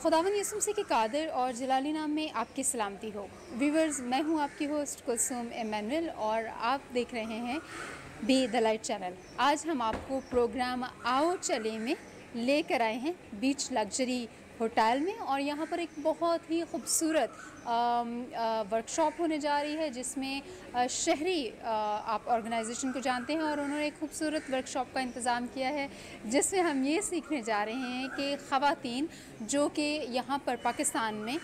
खुदावन यसुम से के कादर और जलाली नाम में आपकी सलामती हो। व्यूवर्स, मैं हूं आपकी होस्ट कुलसूम इमैनुअल और आप देख रहे हैं बी द लाइट चैनल। आज हम आपको प्रोग्राम आओ चले में लेकर आए हैं बीच लग्जरी होटल में, और यहाँ पर एक बहुत ही खूबसूरत वर्कशॉप होने जा रही है जिसमें शहरी आप ऑर्गेनाइजेशन को जानते हैं और उन्होंने एक खूबसूरत वर्कशॉप का इंतज़ाम किया है जिसमें हम ये सीखने जा रहे हैं कि ख़वातीन जो कि यहाँ पर पाकिस्तान में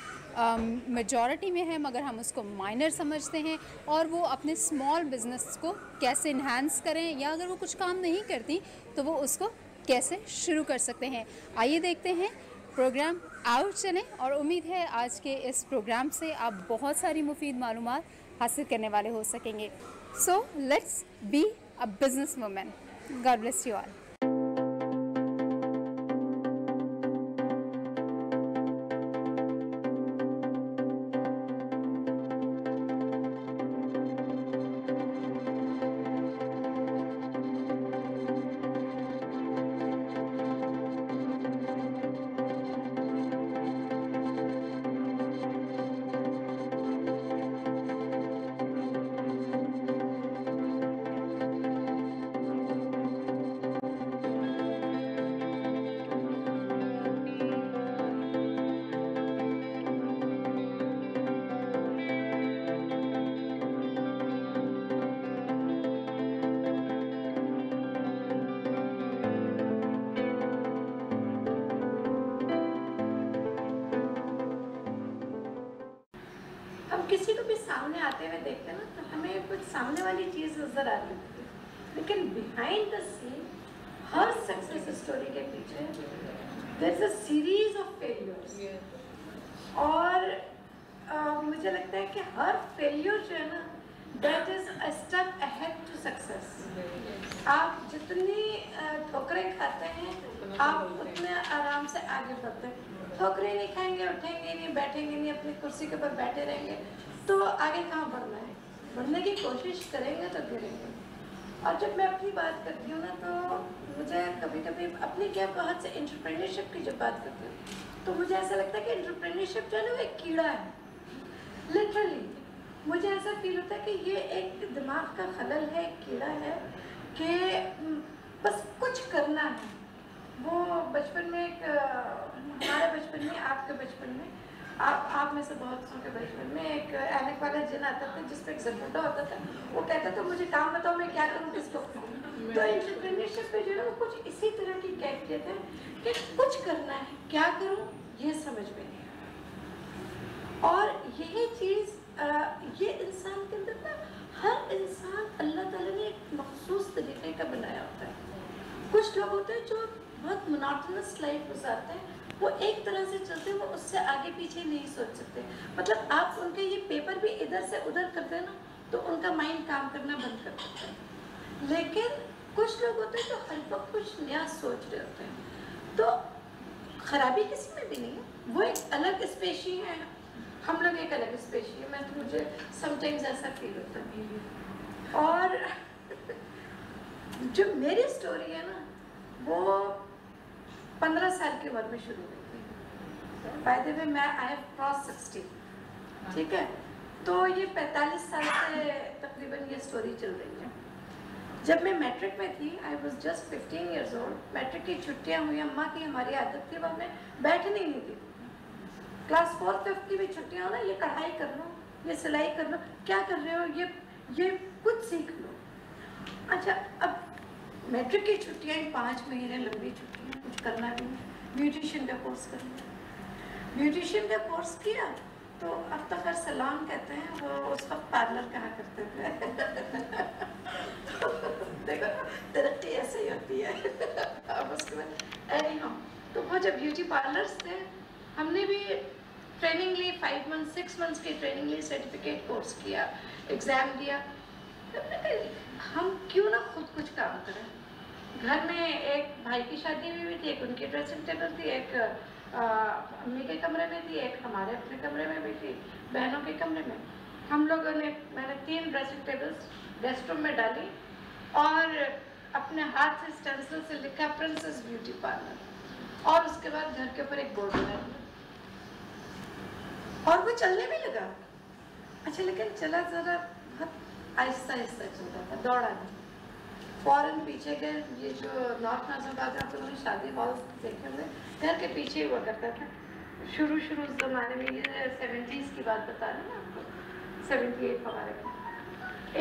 मेजॉरिटी में है मगर हम उसको माइनर समझते हैं, और वो अपने स्मॉल बिज़नेस को कैसे इन्हांस करें या अगर वो कुछ काम नहीं करती तो वो उसको कैसे शुरू कर सकते हैं। आइए देखते हैं प्रोग्राम आओ चलें, और उम्मीद है आज के इस प्रोग्राम से आप बहुत सारी मुफीद मालूमात हासिल करने वाले हो सकेंगे। So let's be a business woman. God bless you all. किसी को भी सामने आते हुए देखते हैं ना तो हमें कुछ सामने वाली चीज़ नजर आ रही है, लेकिन बिहाइंड द सीन हर सक्सेस स्टोरी के पीछे there is a series of failures. और मुझे लगता है कि हर फेलियर जो है ना that is a step ahead to success. आप जितनी ठोकरें खाते हैं आप उतने आराम से आगे बढ़ते हैं। ठोकरें नहीं खाएंगे, उठेंगे नहीं, बैठेंगे नहीं, अपनी कुर्सी के ऊपर बैठे रहेंगे तो आगे कहाँ बढ़ना है। बढ़ने की कोशिश करेंगे तो गिरेंगे। और जब मैं अपनी बात करती हूँ ना तो मुझे कभी कभी अपनी क्या बहुत से एंटरप्रेन्योरशिप की जब बात करती हूँ तो मुझे ऐसा लगता है कि एंटरप्रेन्योरशिप जो है ना वो एक कीड़ा है। लिटरली मुझे ऐसा फील होता है कि ये एक दिमाग का खलल है, एक कीड़ा है कि बस कुछ करना है। वो बचपन में एक हमारे बचपन में, आपके बचपन में, आप में से बहुत के बचपन में एक ऐनक वाला जिन आता था जिस पे एक जरबुड्डा होता था। वो कहता था मुझे काम बताओ मैं क्या करूँ, किसको खाऊं। तो एंटरप्रेन्योरशिप पे जो है कुछ इसी तरह की कैफियत है कि कुछ करना है, क्या करूँ ये समझ में नहीं आता। और यही चीज़ ये इंसान के अंदर ना, हर इंसान अल्लाह ताला ने एक मखसूस तरीके का बनाया होता है। कुछ लोग होते हैं जो बहुत मोनोटोनस लाइफ गुजारते हैं, वो एक तरह से चलते हैं, वो उससे आगे पीछे नहीं सोच सकते। मतलब आप उनके ये पेपर भी इधर से उधर करते हैं ना तो उनका माइंड काम करना बंद कर देता है। लेकिन कुछ लोग होते हैं जो हर वक्त कुछ नया सोच रहे होते हैं। तो खराबी किसी में भी नहीं है, वो एक अलग स्पेशी है, हम लोग एक अलग स्पेशी है। मैं तो मुझे समटाइम्स ऐसा फील होता है। और जो मेरी स्टोरी है ना वो 15 साल की उम्र में शुरू हुई थी। बाय द वे मैं आई हैव क्रॉस 60, ठीक है। तो ये 45 साल से तकरीबन ये स्टोरी चल रही है। जब मैं मैट्रिक में थी, I was just 15 years old. Matric की छुट्टियाँ हुई, अम्मा की हमारी आदत थी वह मैं बैठने ही नहीं दी। क्लास 4th 5th की भी छुट्टियाँ हो ना, ये कढ़ाई कर लो, ये सिलाई कर लो, क्या कर रहे हो, ये कुछ सीख लो। अच्छा, अब मैट्रिक की छुट्टियाँ 5 महीने लंबी छुट्टियाँ, कुछ करना भी नहीं। ब्यूटिशियन का कोर्स कर लिया। ब्यूटिशियन का कोर्स किया तो अब तक हर सलाम कहते हैं, वो उस वक्त पार्लर कहा करते थे। देखो तरक्की ऐसे ही होती है। अब उसके बाद एनीहाउ, तो वो जब ब्यूटी पार्लर्स थे हमने भी ट्रेनिंग ली, 5 मंथ 6 मंथ्स की ट्रेनिंग ली, सर्टिफिकेट कोर्स किया, एग्ज़ाम दिया। हम क्यों ना खुद कुछ काम करें। घर में एक भाई की शादी हुई थी, एक उनकी ड्रेसिंग टेबल थी, एक अम्मी के कमरे में थी, एक हमारे अपने कमरे में भी थी, बहनों के कमरे में। हम लोगों ने, मैंने 3 ड्रेसिंग टेबल्स गेस्ट रूम में डाली और अपने हाथ से स्टेंसिल से लिखा प्रिंसेस ब्यूटी पार्लर, और उसके बाद घर के ऊपर एक बोर्ड लगा दिया और वो चलने भी लगा। अच्छा, लेकिन चला ज़रा बहुत आहिस्ता आहिस्ता चल रहा था, दौड़ा नहीं। फ़ौरन पीछे के ये जो नॉर्थ नाज़िमाबाद में आप लोगों ने शादी हॉल देखे होंगे, घर के पीछे ही हुआ करता था। शुरू उस ज़माने में, ये 70s की बात बता रहे हैं ना आपको, 78 हमारे में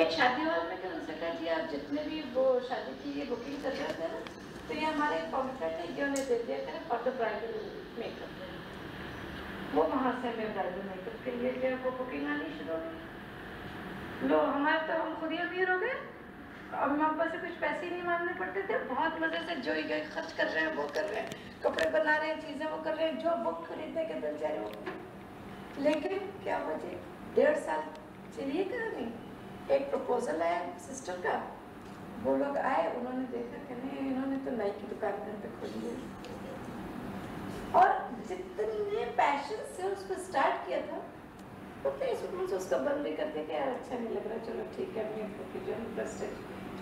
एक शादी हॉल में थे। उनसे कहा जी आप जितने भी वो शादी की ये बुकिंग कर रहे थे ना, तो ये हमारे कॉन्ट्रैक्ट है, ये उन्हें दे दिया करें फॉर द ब्राइडल मेकअप। वो वहाँ से हमें ब्राइडल मेकअप के लिए जो है वो बुकिंग आनी शुरू हो गई। लो हमारे तो हम खुद ही अमीर हो गए, अब हम आपस से कुछ पैसे ही नहीं मांगने पड़ते थे। बहुत मज़े से जो ही गए खर्च कर रहे हैं, वो कर रहे हैं, कपड़े बना रहे हैं, चीज़ें वो कर रहे हैं, जो बुक खरीदने के दिल चाहे वो। लेकिन क्या हुआ जी, 1.5 साल चलिए कहानी, एक प्रपोजल आया सिस्टर का। वो लोग आए, उन्होंने देखा कि नहीं, इन्होंने तो नाई की दुकान घर पे खोली है। और जितने पैशन से उसको स्टार्ट किया था, उतने सुकून से उसको बंद भी कर दिया कि यार अच्छा नहीं लग रहा, चलो ठीक है, अपनी जो इंटरेस्ट है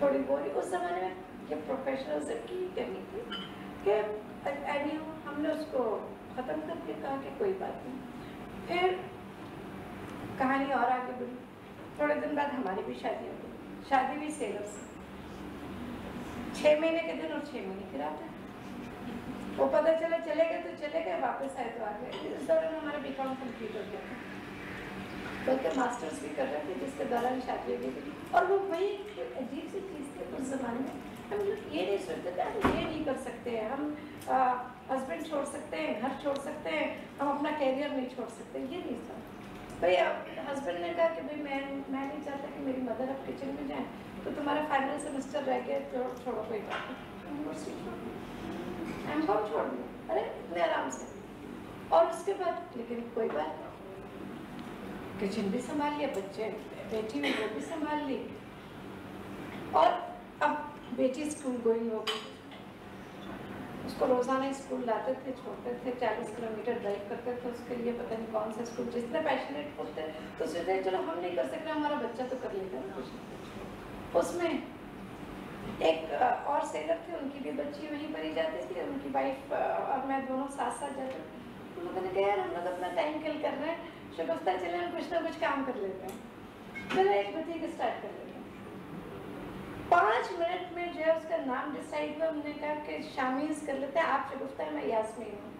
थोड़ी बोरी। उस ज़माने में ये प्रोफेशनल्स की कमी थी कि हमने उसको ख़त्म करके कहा कि कोई बात नहीं। फिर कहानी और आगे बढ़ी। थोड़े दिन बाद हमारी भी शादी हो गई, शादी भी सेलर से। 6 महीने के दिन और 6 महीने की रात है। वो पता चला चले गए तो चले गए, वापस आए तो आ गए। इस दौरान हमारा बीकॉम कंप्लीट हो गया था, बल्कि मास्टर्स भी कर रहे थे, जिसके दौरान शादी हो गई थी। और वो वही अजीब सी चीज़ थी उस ज़माने में, हम लोग ये नहीं सोचते थे हम ये नहीं कर सकते हैं, हम हस्बैंड छोड़ सकते हैं, घर छोड़ सकते हैं, हम अपना कैरियर नहीं छोड़ सकते, ये नहीं था। भाई हस्बैंड ने कहा कि भाई मैं नहीं चाहता कि मेरी मदर अब किचन में जाए, तो तुम्हारा फाइनल सेमेस्टर रह गया, छोड़ो कोई बात नहीं, एमकॉम छोड़ दो, अरे इतने आराम से। और उसके बाद लेकिन कोई बात नहीं, किचन भी संभाल लिया, बच्चे बेटी हुई वो भी संभाल ली, और अब बेटी स्कूल गोइंग हो गई। उसको रोज़ाना स्कूल लाते थे, छोड़ते थे, 40 किलोमीटर ड्राइव करते थे उसके लिए, पता नहीं कौन सा स्कूल। जितने पैशनेट होते तो सोचते चलो हम नहीं कर सकते, हमारा बच्चा तो कर लेगा ना कुछ। उसमें एक और सेलर थे, उनकी भी बच्ची वहीं पर ही जाती थी, उनकी वाइफ और मैं दोनों साथ साथ जाते थे। तो लोगों ने कहा यार हम लोग अपना टाइम किल कर रहे हैं, शगुफ्ता चले हम कुछ ना कुछ काम कर लेते हैं, चलो एक बुटीक स्टार्ट कर लेते हैं। 5 मिनट में जो है उसका नाम डिसाइड हुआ। हमने कहा कि शामीज़ कर लेते हैं, आप शगुफ्ता है, मैं यास्मीन हूँ।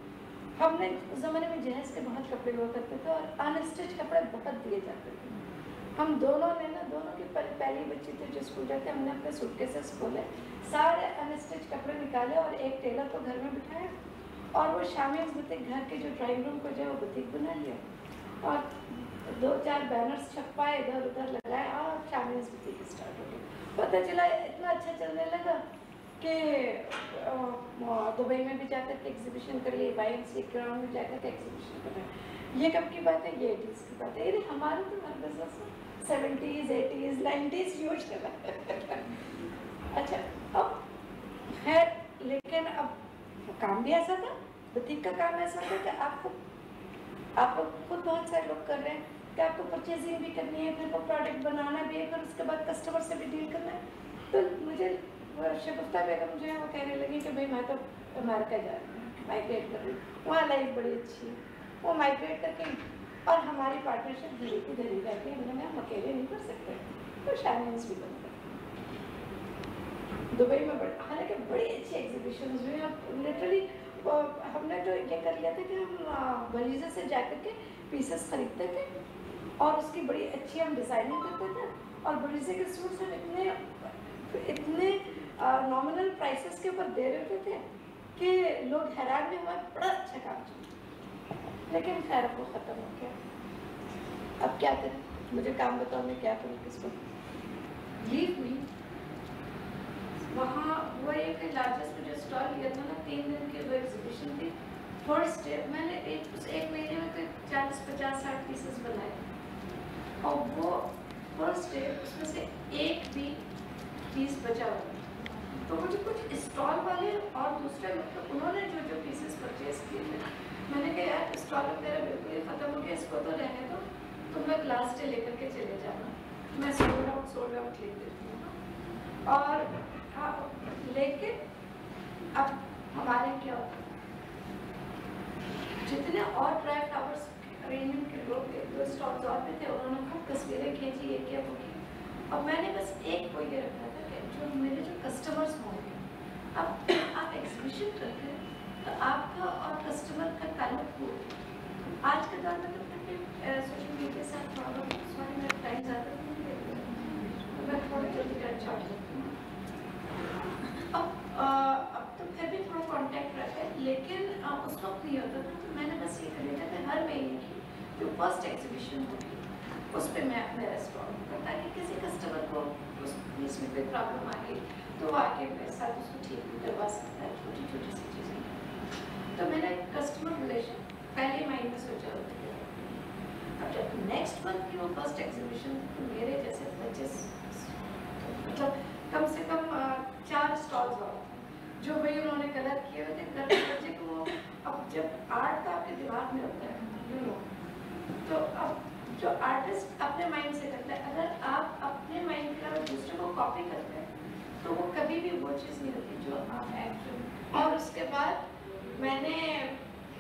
हमने उस ज़माने में जहेज़ के बहुत कपड़े हुआ करते थे और अनस्टिच कपड़े बहुत दिए जाते थे। हम दोनों ने ना, दोनों की पहली बच्ची थी जो स्कूल जाते, हमने अपने सूटकेसेस खोले, सारे अनस्टिच कपड़े निकाले और एक टेलर को घर में बिठाया, और वो शामीज़ बुटीक, घर के जो ड्राइंग रूम को जो है वो बुटीक बना लिया, और 2-4 बैनर्स छपवाए, इधर उधर लगाए, और शामीज़ बुटीक स्टार्ट हो गई। पता चला इतना अच्छा चलने लगा कि दुबई में भी जाकर के एग्जीबिशन कर लिए, YMCA ग्राउंड में जाकर के एग्जीबिशन कर रहे। ये कब की बात है? ये 80s की बात है। ये हमारे तो हर बिजनेस में 70s, 80s, 90s यूज चला। अच्छा, अब है, लेकिन अब काम भी ऐसा था, बुटीक का काम ऐसा था कि आप खुद बहुत सारे लोग कर रहे हैं कि आपको परचेजिंग भी करनी है, फिर वो प्रोडक्ट बनाना भी है, फिर उसके बाद कस्टमर से भी डील करना है। तो मुझे शगुफ्ता बेगम जो है वो कहने लगी कि भाई मैं तो अमेरिका जा रही हूँ, माइग्रेट कर रही हूँ, वहाँ लाइफ बड़ी अच्छी है। वो माइग्रेट करके, और हमारी पार्टनरशिप धीरे की धीरे रहती है, हमने हम अकेले नहीं कर सकते, तो शायद भी बन गए दुबई में। हालांकि बड़ी अच्छी एग्जीबिशन हुई, अब लिटरली हमने तो ये कर लिया था कि हम वलीजे से जाकर के पीसेस खरीदते थे और उसकी बड़ी अच्छी हम डिज़ाइनिंग करते थे, और वलीजे के सूट्स हम इतने नॉमिनल प्राइसेस के ऊपर दे रहे थे कि लोग हैरान भी हुए, बड़ा अच्छा काम चला। लेकिन खैर वो ख़त्म हो गया। अब क्या करें, मुझे काम बताओ मैं क्या करूँ, किसको लीव मी। वहाँ वो एक लार्जेस्ट जो स्टॉल लिया था ना, 3 दिन की वो एग्जीबिशन थी। फर्स्ट डे मैंने उस एक महीने में तो 40, 50, 60 पीसेस बनाए, और वो फर्स्ट डे उसमें से एक भी पीस बचा हुआ। तो मुझे कुछ स्टॉल वाले और दूसरे मतलब उन्होंने जो पीसेस परचेज किए थे, मैंने कहा यार स्टॉल मेरा बिल्कुल ही ख़त्म हो गया, इसको तो रहने दो, तुम लोग लास्ट डे लेकर के चले जाना, मैं सोल्ड आउट लिख देती हूँ। और लेकिन अब हमारे क्या होता है, जितने और ड्राई फ्लावर्स अरेंजमेंट के लोग एक दो स्टॉल्स और भी थे, उन्होंने खूब तस्वीरें खींची, ये किया वो किया, और मैंने बस एक वो ये रखा था कि जो मेरे जो कस्टमर्स होंगे, अब आप एग्जीबिशन करते हैं तो आपका और कस्टमर का ताल्लुक हो। आज के दौर में तो सोशल मीडिया के साथ थोड़ा सॉरी मेरा टाइम ज़्यादा नहीं है, तो मैं थोड़ा जल्दी कर चाहती हूँ। अब तो फिर भी थोड़ा कांटेक्ट रहता है, लेकिन उस वक्त नहीं होता था। तो मैंने बस ये कर लिया था हर महीने की जो फर्स्ट एग्जीबिशन होगी उस पर मैं मेरा स्टॉल दूँगा, ताकि किसी कस्टमर को उस बीच में कोई प्रॉब्लम आ गई तो वो आके मेरे साथ उसको ठीक भी करवा सकता है, छोटी छोटी सी चीज़ें। तो मैंने कस्टमर रिलेशन पहले माइंड में सोचा होता है। अब जब नेक्स्ट मंथ की वो फर्स्ट एग्जीबिशन, तो मेरे जैसे 25 मतलब कम से कम 4 स्टॉल्स और जो भाई उन्होंने कलर किए हुए थे, कलर बच्चे को वो, अब जब आर्ट तो आपके दिमाग में होता है यू नो, तो अब जो आर्टिस्ट अपने माइंड से करता है, अगर आप अपने माइंड के अलावा दूसरे को कॉपी करते हैं तो वो कभी भी वो चीज़ नहीं होती जो आप एक्चुअली। और उसके बाद मैंने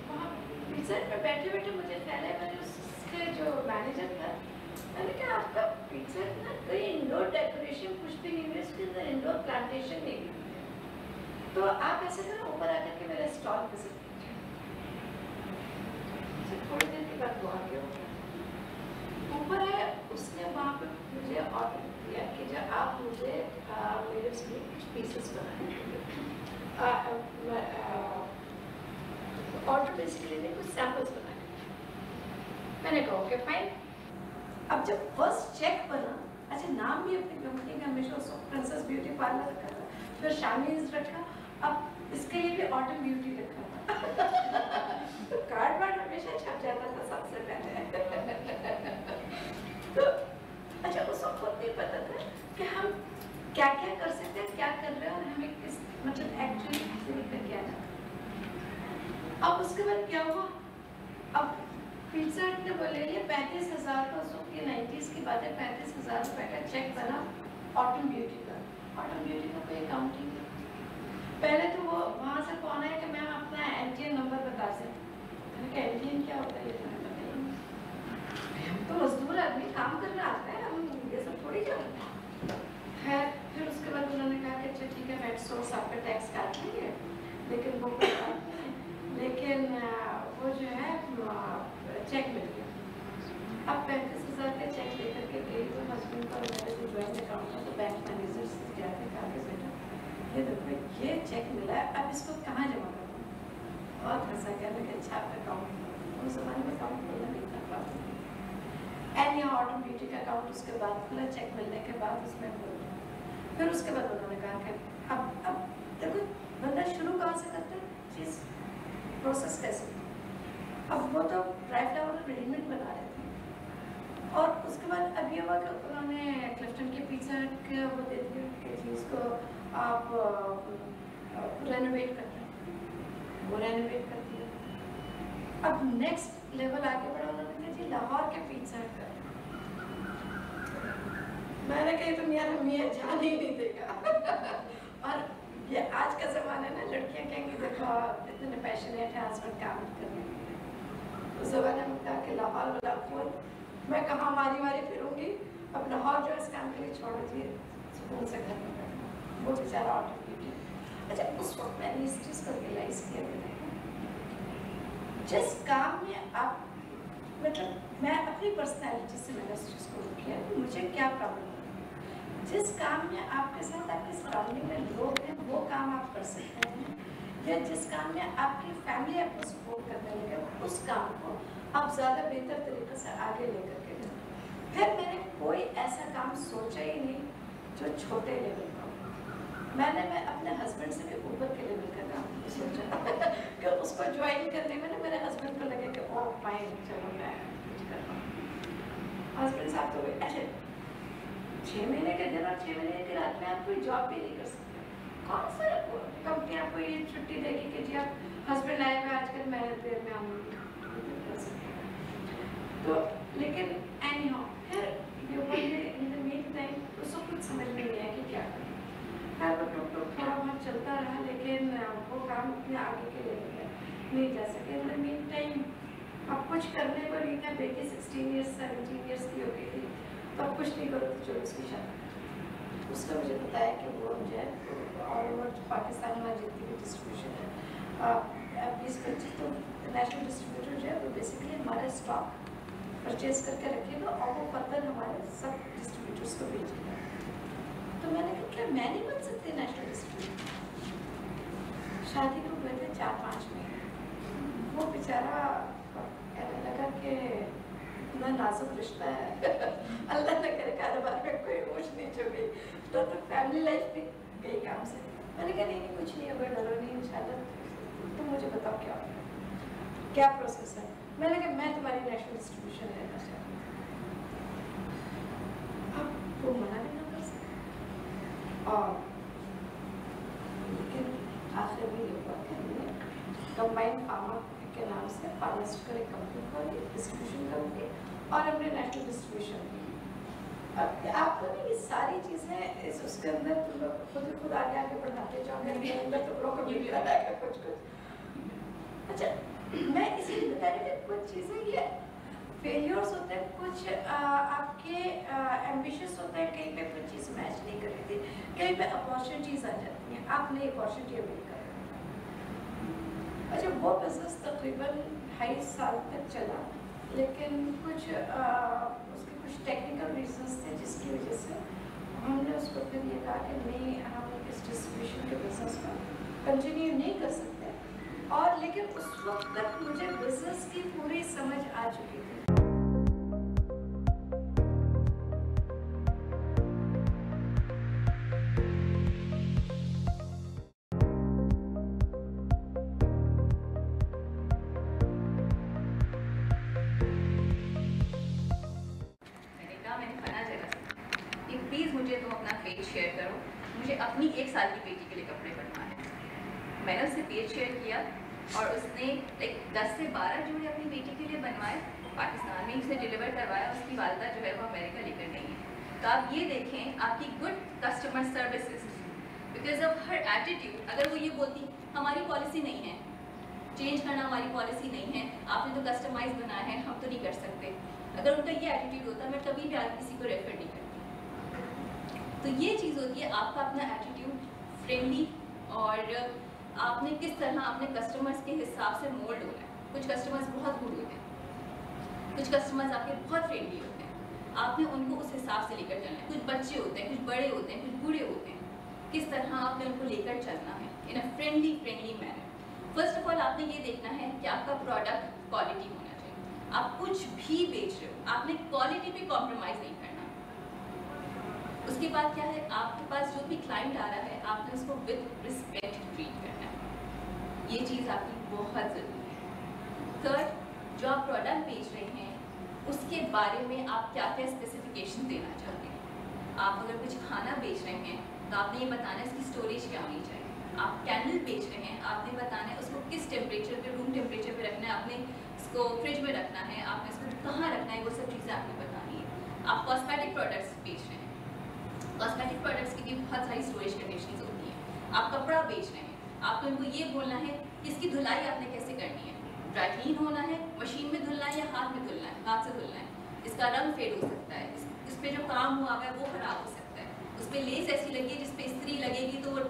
वहाँ पिज्जा पे बैठे बैठे मुझे ख्याल है, मैंने उसके जो मैनेजर था मैंने कहा आपका पिज्जा ना कोई इंडोर डेकोरेशन कुछ भी नहीं है, इसके अंदर इंडोर प्लांटेशन नहीं है, तो आप ऐसे करो ऊपर आकर के मेरा स्टॉल विजिट कीजिए। थोड़ी देर के बाद वो आ गया ऊपर है, उसने वहाँ पे मुझे ऑर्डर दिया कि जब आप मुझे मेरे उसके कुछ पीसेस बनाए, ऑर्डर बेसिकली ने कुछ सैम्पल्स बनाए। मैंने कहा ओके फाइन। अब जब फर्स्ट चेक बना, अच्छा नाम भी अपनी कंपनी का हमेशा उसको प्रिंसेस ब्यूटी पार्लर रखा था, फिर शामीज रखा, अब इसके लिए भी ऑटम ब्यूटी रखा था। तो कार्ड वार्ड हमेशा छप जाता था सबसे पहले। तो अच्छा उस वक्त नहीं पता था कि हम क्या क्या कर सकते हैं, क्या कर रहे हैं, और हमें किस मतलब एक्चुअली क्या था। अब उसके बाद क्या हुआ, अब पिज्जा हट ने बोले लिए 35,000 का, उस वक्त ये 90s की बात है, 35,000 रुपये का चेक बना ऑटम ब्यूटी का। ऑटम ब्यूटी का कोई अकाउंटिंग नहीं। पहले तो वो वहाँ से कौन है कि मैम अपना एनटीएन नंबर बता दें। मैंने कहा एनटीएन क्या होता है, हम तो मजदूर आदमी काम करना आता है, हम ये सब थोड़ी जानते हैं। खैर फिर उसके बाद उन्होंने कहा कि अच्छा ठीक है वेट सोर्स आपका टैक्स काट लेंगे, लेकिन वो कोई बात नहीं है, लेकिन वो जो है चेक मिल गया। अब 35,000 का चेक लेकर के गई तो हस्बैंड का मेरे जो ज्वाइंट अकाउंट है तो बैंक मैनेजर से जाके कहा कि बेटा ये देखो ये चेक मिला है, अब इसको कहाँ जमा करूँ। बहुत हंसा गया, लेकिन अच्छा अकाउंट उस जमाने में अकाउंट खोलना नहीं था प्रॉब्लम। एंड यहाँ ऑटम ब्यूटी का अकाउंट उसके बाद खुला, चेक मिलने के बाद उसमें खोल दिया। फिर उसके बाद उन्होंने कहा कि अब देखो बंदा शुरू कहाँ से करते हैं, चीज़ प्रोसेस कैसे। अब वो तो ड्राई फ्लावर रेडीमेड बना रहे थे, और उसके बाद अब ये हुआ कि उन्होंने क्लिफ्टन के पिज्जा का वो दे दिया कि जिसको आप रेनोवेट करते हैं, वो रेनोवेट कर दिया। अब नेक्स्ट लेवल आगे बढ़ा, उन्होंने कहा जी लाहौर के पिज्जा का। मैंने कही तुम यार हम ये जान ही नहीं देगा। और ये आज का ज़माना ना, लड़कियां कहेंगी देखो इतने पैशनेट है हस्बैंड काम करने के लिए। उस ज़माने में कहा कि लाहौर वाला फोन मैं कहाँ मारी मारी फिरूंगी, अब लाहौर जो इस काम के लिए छोड़ दिए, सुकून से घर में बैठा, वो बेचारा ऑटो ब्यूटी। अच्छा उस वक्त मैंने इस चीज़ को रियलाइज़ किया, जिस काम में आप मतलब मैं अपनी पर्सनैलिटी से मैंने उस चीज़ को किया कि मुझे क्या प्रॉब्लम है। जिस काम में आपके साथ आपके सराउंडिंग में लोग हैं वो काम आप कर सकते हैं, या जिस काम में आपकी फैमिली आपको सपोर्ट करने लगे उस काम को आप ज़्यादा बेहतर तरीके से आगे लेकर के जाए। फिर मैंने कोई ऐसा काम सोचा ही नहीं जो छोटे लेवल का हो। मैं अपने हस्बैंड से भी ऊपर के लेवल का काम सोचा कि उसको ज्वाइन करने में ना मेरे हस्बैंड को लगे कि ओह फाइन चलो मैं कुछ कर रहा हूँ। हस्बैंड साहब तो ऐसे 6 महीने के दिन और 6 महीने की रात में आप कोई जॉब भी नहीं कर सकते। कौन सा कंपनी आपको ये छुट्टी देगी कि जी आप हस्बैंड आएगा आजकल मैं देर में हम कर सकते हैं। तो लेकिन एनी हाउ फिर ये बोलिए इन द मीन टाइम उसको कुछ समझ में नहीं आया कि क्या करें। खैर वो टुक टुक थोड़ा बहुत चलता रहा, लेकिन वो काम इतने आगे के लेवल पे नहीं जा सके। इन द मीन टाइम अब कुछ करने को नहीं था, बेटी 16 ईयर्स 17 ईयर्स की हो गई थी, तो अब कुछ नहीं करो तो चलो उसकी शादी। उसने मुझे बताया कि वो जो है ऑल ओवर पाकिस्तान में जितनी भी डिस्ट्रीब्यूशन है 20-25 तो नेशनल डिस्ट्रीब्यूटर जो है वो बेसिकली हमारा स्टॉक परचेज करके रखेगा और वो फर्दर हमारे सब डिस्ट्रीब्यूटर्स को भेजेगा। तो मैंने कहा क्या मैं नहीं बन सकती नेशनल डिस्ट्रीब्यूटर? शादी को हुए थे 4-5 महीने, वो बेचारा कहने लगा कि इतना नाजुक रिश्ता है अल्लाह न करे कारोबार में कोई ऊँच नीच हो गई तो फैमिली लाइफ भी गई काम से। मैंने कहा नहीं कुछ नहीं होगा, डरो नहीं, इंशाल्लाह तुम मुझे बताओ क्या होगा, क्या प्रोसेस है। मैंने कहा मैं तुम्हारी नेशनल डिस्ट्रीब्यूशन लेना चाहती हूँ। अब वो मना भी ना कर सकते और लेकिन आखिर में ये हुआ कि हमने कंबाइंड फार्मा के नाम से फार्मास्यूटिकल एक कंपनी खोली, डिस्ट्रीब्यूशन कंपनी, और हमने नेशनल डिस्ट्रीब्यूशन की। अब आपको नहीं ये सारी चीज़ें इस उसके अंदर तुम लोग खुद आगे बढ़ाते जाओगे, मेरे अंदर तुम लोग को भी लगाएगा कुछ। अच्छा मैं इसीलिए बता रही थी कुछ चीज़ें ये फेलियर्स होते हैं, कुछ आपके एम्बिशियस होते हैं, कहीं पे कुछ चीज़ मैच नहीं कर रही थी, कहीं पे अपॉर्चुनिटीज़ आ जाती हैं, आपने अपॉर्चुनिटी अवेल कर रहे। अच्छा वो बिजनेस तकरीबन 2.5 साल तक चला, लेकिन कुछ उसके कुछ टेक्निकल रीजंस थे जिसकी वजह से हमने उसको फिर ये कहा कि नहीं हम इस डिस्ट्रीब्यूशन के बिजनेस को कंटिन्यू नहीं कर सकते। और लेकिन उस वक्त तक मुझे बिजनेस की पूरी समझ आ चुकी थी। प्लीज़ मुझे तुम अपना पेज शेयर करो, मुझे अपनी 1 साल की बेटी के लिए कपड़े बनवाने। मैंने उससे पेज शेयर किया और उसने लाइक 10 से 12 जोड़े अपनी बेटी के लिए बनवाए, पाकिस्तान में उसे डिलीवर करवाया। उसकी वालदा जो है वो अमेरिका लेकर गई है। तो आप ये देखें आपकी good customer services, because of her attitude. अगर वो ये बोलती हमारी पॉलिसी नहीं है, चेंज करना हमारी पॉलिसी नहीं है, आपने तो कस्टमाइज बनाया है, हम तो नहीं कर सकते, अगर उनका ये एटीट्यूड होता मैं कभी भी किसी को रेफर नहीं करती। तो ये चीज़ होती है आपका अपना एटीट्यूड, फ्रेंडली, और आपने किस तरह अपने कस्टमर्स के हिसाब से मोल्ड होना है। कुछ कस्टमर्स बहुत गुड होते हैं, कुछ कस्टमर्स आपके बहुत फ्रेंडली होते हैं, आपने उनको उस हिसाब से लेकर चलना है। कुछ बच्चे होते हैं, कुछ बड़े होते हैं, कुछ बूढ़े होते हैं, किस तरह आपने उनको लेकर चलना है in a friendly manner. First of all आपने ये देखना है कि आपका प्रोडक्ट क्वालिटी होना चाहिए। आप कुछ भी बेच रहे हो, आपने क्वालिटी पे कॉम्प्रोमाइज़ नहीं करना। उसके बाद क्या है, आपके पास जो भी क्लाइंट आ रहा है आपने उसको विद रिस्पेक्ट ट्रीट करना है। ये चीज़ आपकी बहुत ज़रूरी है। थर्ड, जो आप प्रोडक्ट बेच रहे हैं उसके बारे में आप क्या क्या स्पेसिफिकेशन देना चाहते हैं। आप अगर कुछ खाना बेच रहे हैं तो आपने ये बताना है इसकी स्टोरेज क्या होनी चाहिए। आप कैंडल बेच रहे हैं, आपने बताना है उसको किस टेम्परेचर पे, रूम टेम्परेचर पे रखना है, आपने इसको फ्रिज में रखना है, आपने इसको कहाँ रखना है, वो सब चीज़ें आपने बतानी है। आप कॉस्मेटिक प्रोडक्ट्स बेच रहे हैं, कॉस्मेटिक प्रोडक्ट्स की भी बहुत सारी स्टोरेज कंडीशंस होती हैं। आप कपड़ा बेच रहे हैं, आपको इनको ये बोलना है कि इसकी धुलाई आपने कैसे करनी है, ड्राई क्लीन होना है, मशीन में धुलना है या हाथ में धुलना है, हाथ से धुलना है, इसका रंग फेड हो सकता है, इस पर जो काम हुआ है वो ख़राब हो सकता है, उस पर लेस ऐसी लगी है जिस पर इस्त्री लगेगी तो वो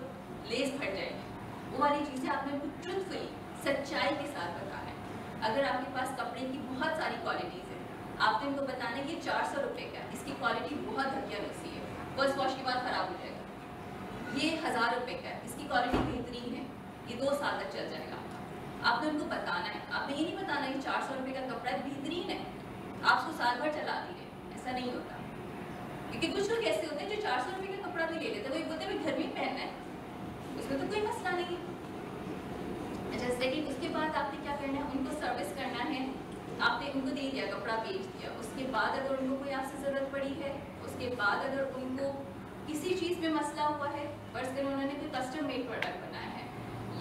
लेस फट जाएगी। वो वाली चीज़ें आपने उनको ट्रुथफुली सच्चाई के साथ बताना है। अगर आपके पास कपड़े की बहुत सारी क्वालिटीज़ है, आपने उनको बताना है कि 400 रुपये का, इसकी क्वालिटी बहुत घटिया नुस्खी है, फर्स्ट वॉश के बाद ख़राब हो जाएगा। ये 1000 रुपये का है, इसकी क्वालिटी बेहतरीन है, ये 2 साल तक चल जाएगा। आपने उनको बताना है, आपने ये नहीं बताना कि 400 रुपये का कपड़ा बेहतरीन है आप उसको साल भर चला दीजिए, ऐसा नहीं होता। क्योंकि कुछ लोग ऐसे होते हैं जो 400 रुपये का कपड़ा भी ले लेते हैं, वो बोलते हैं घर में पहनना है, उसमें तो कोई मसला नहीं है। अच्छा, सेकंड, उसके बाद आपने क्या करना है, उनको सर्विस करना है। आपने उनको दे दिया, कपड़ा बेच दिया, उसके बाद अगर उनको कोई आपसे ज़रूरत पड़ी है, उसके बाद अगर उनको किसी चीज़ में मसला हुआ है, फर्स्ट दिन उन्होंने कोई कस्टम मेड प्रोडक्ट बनाया है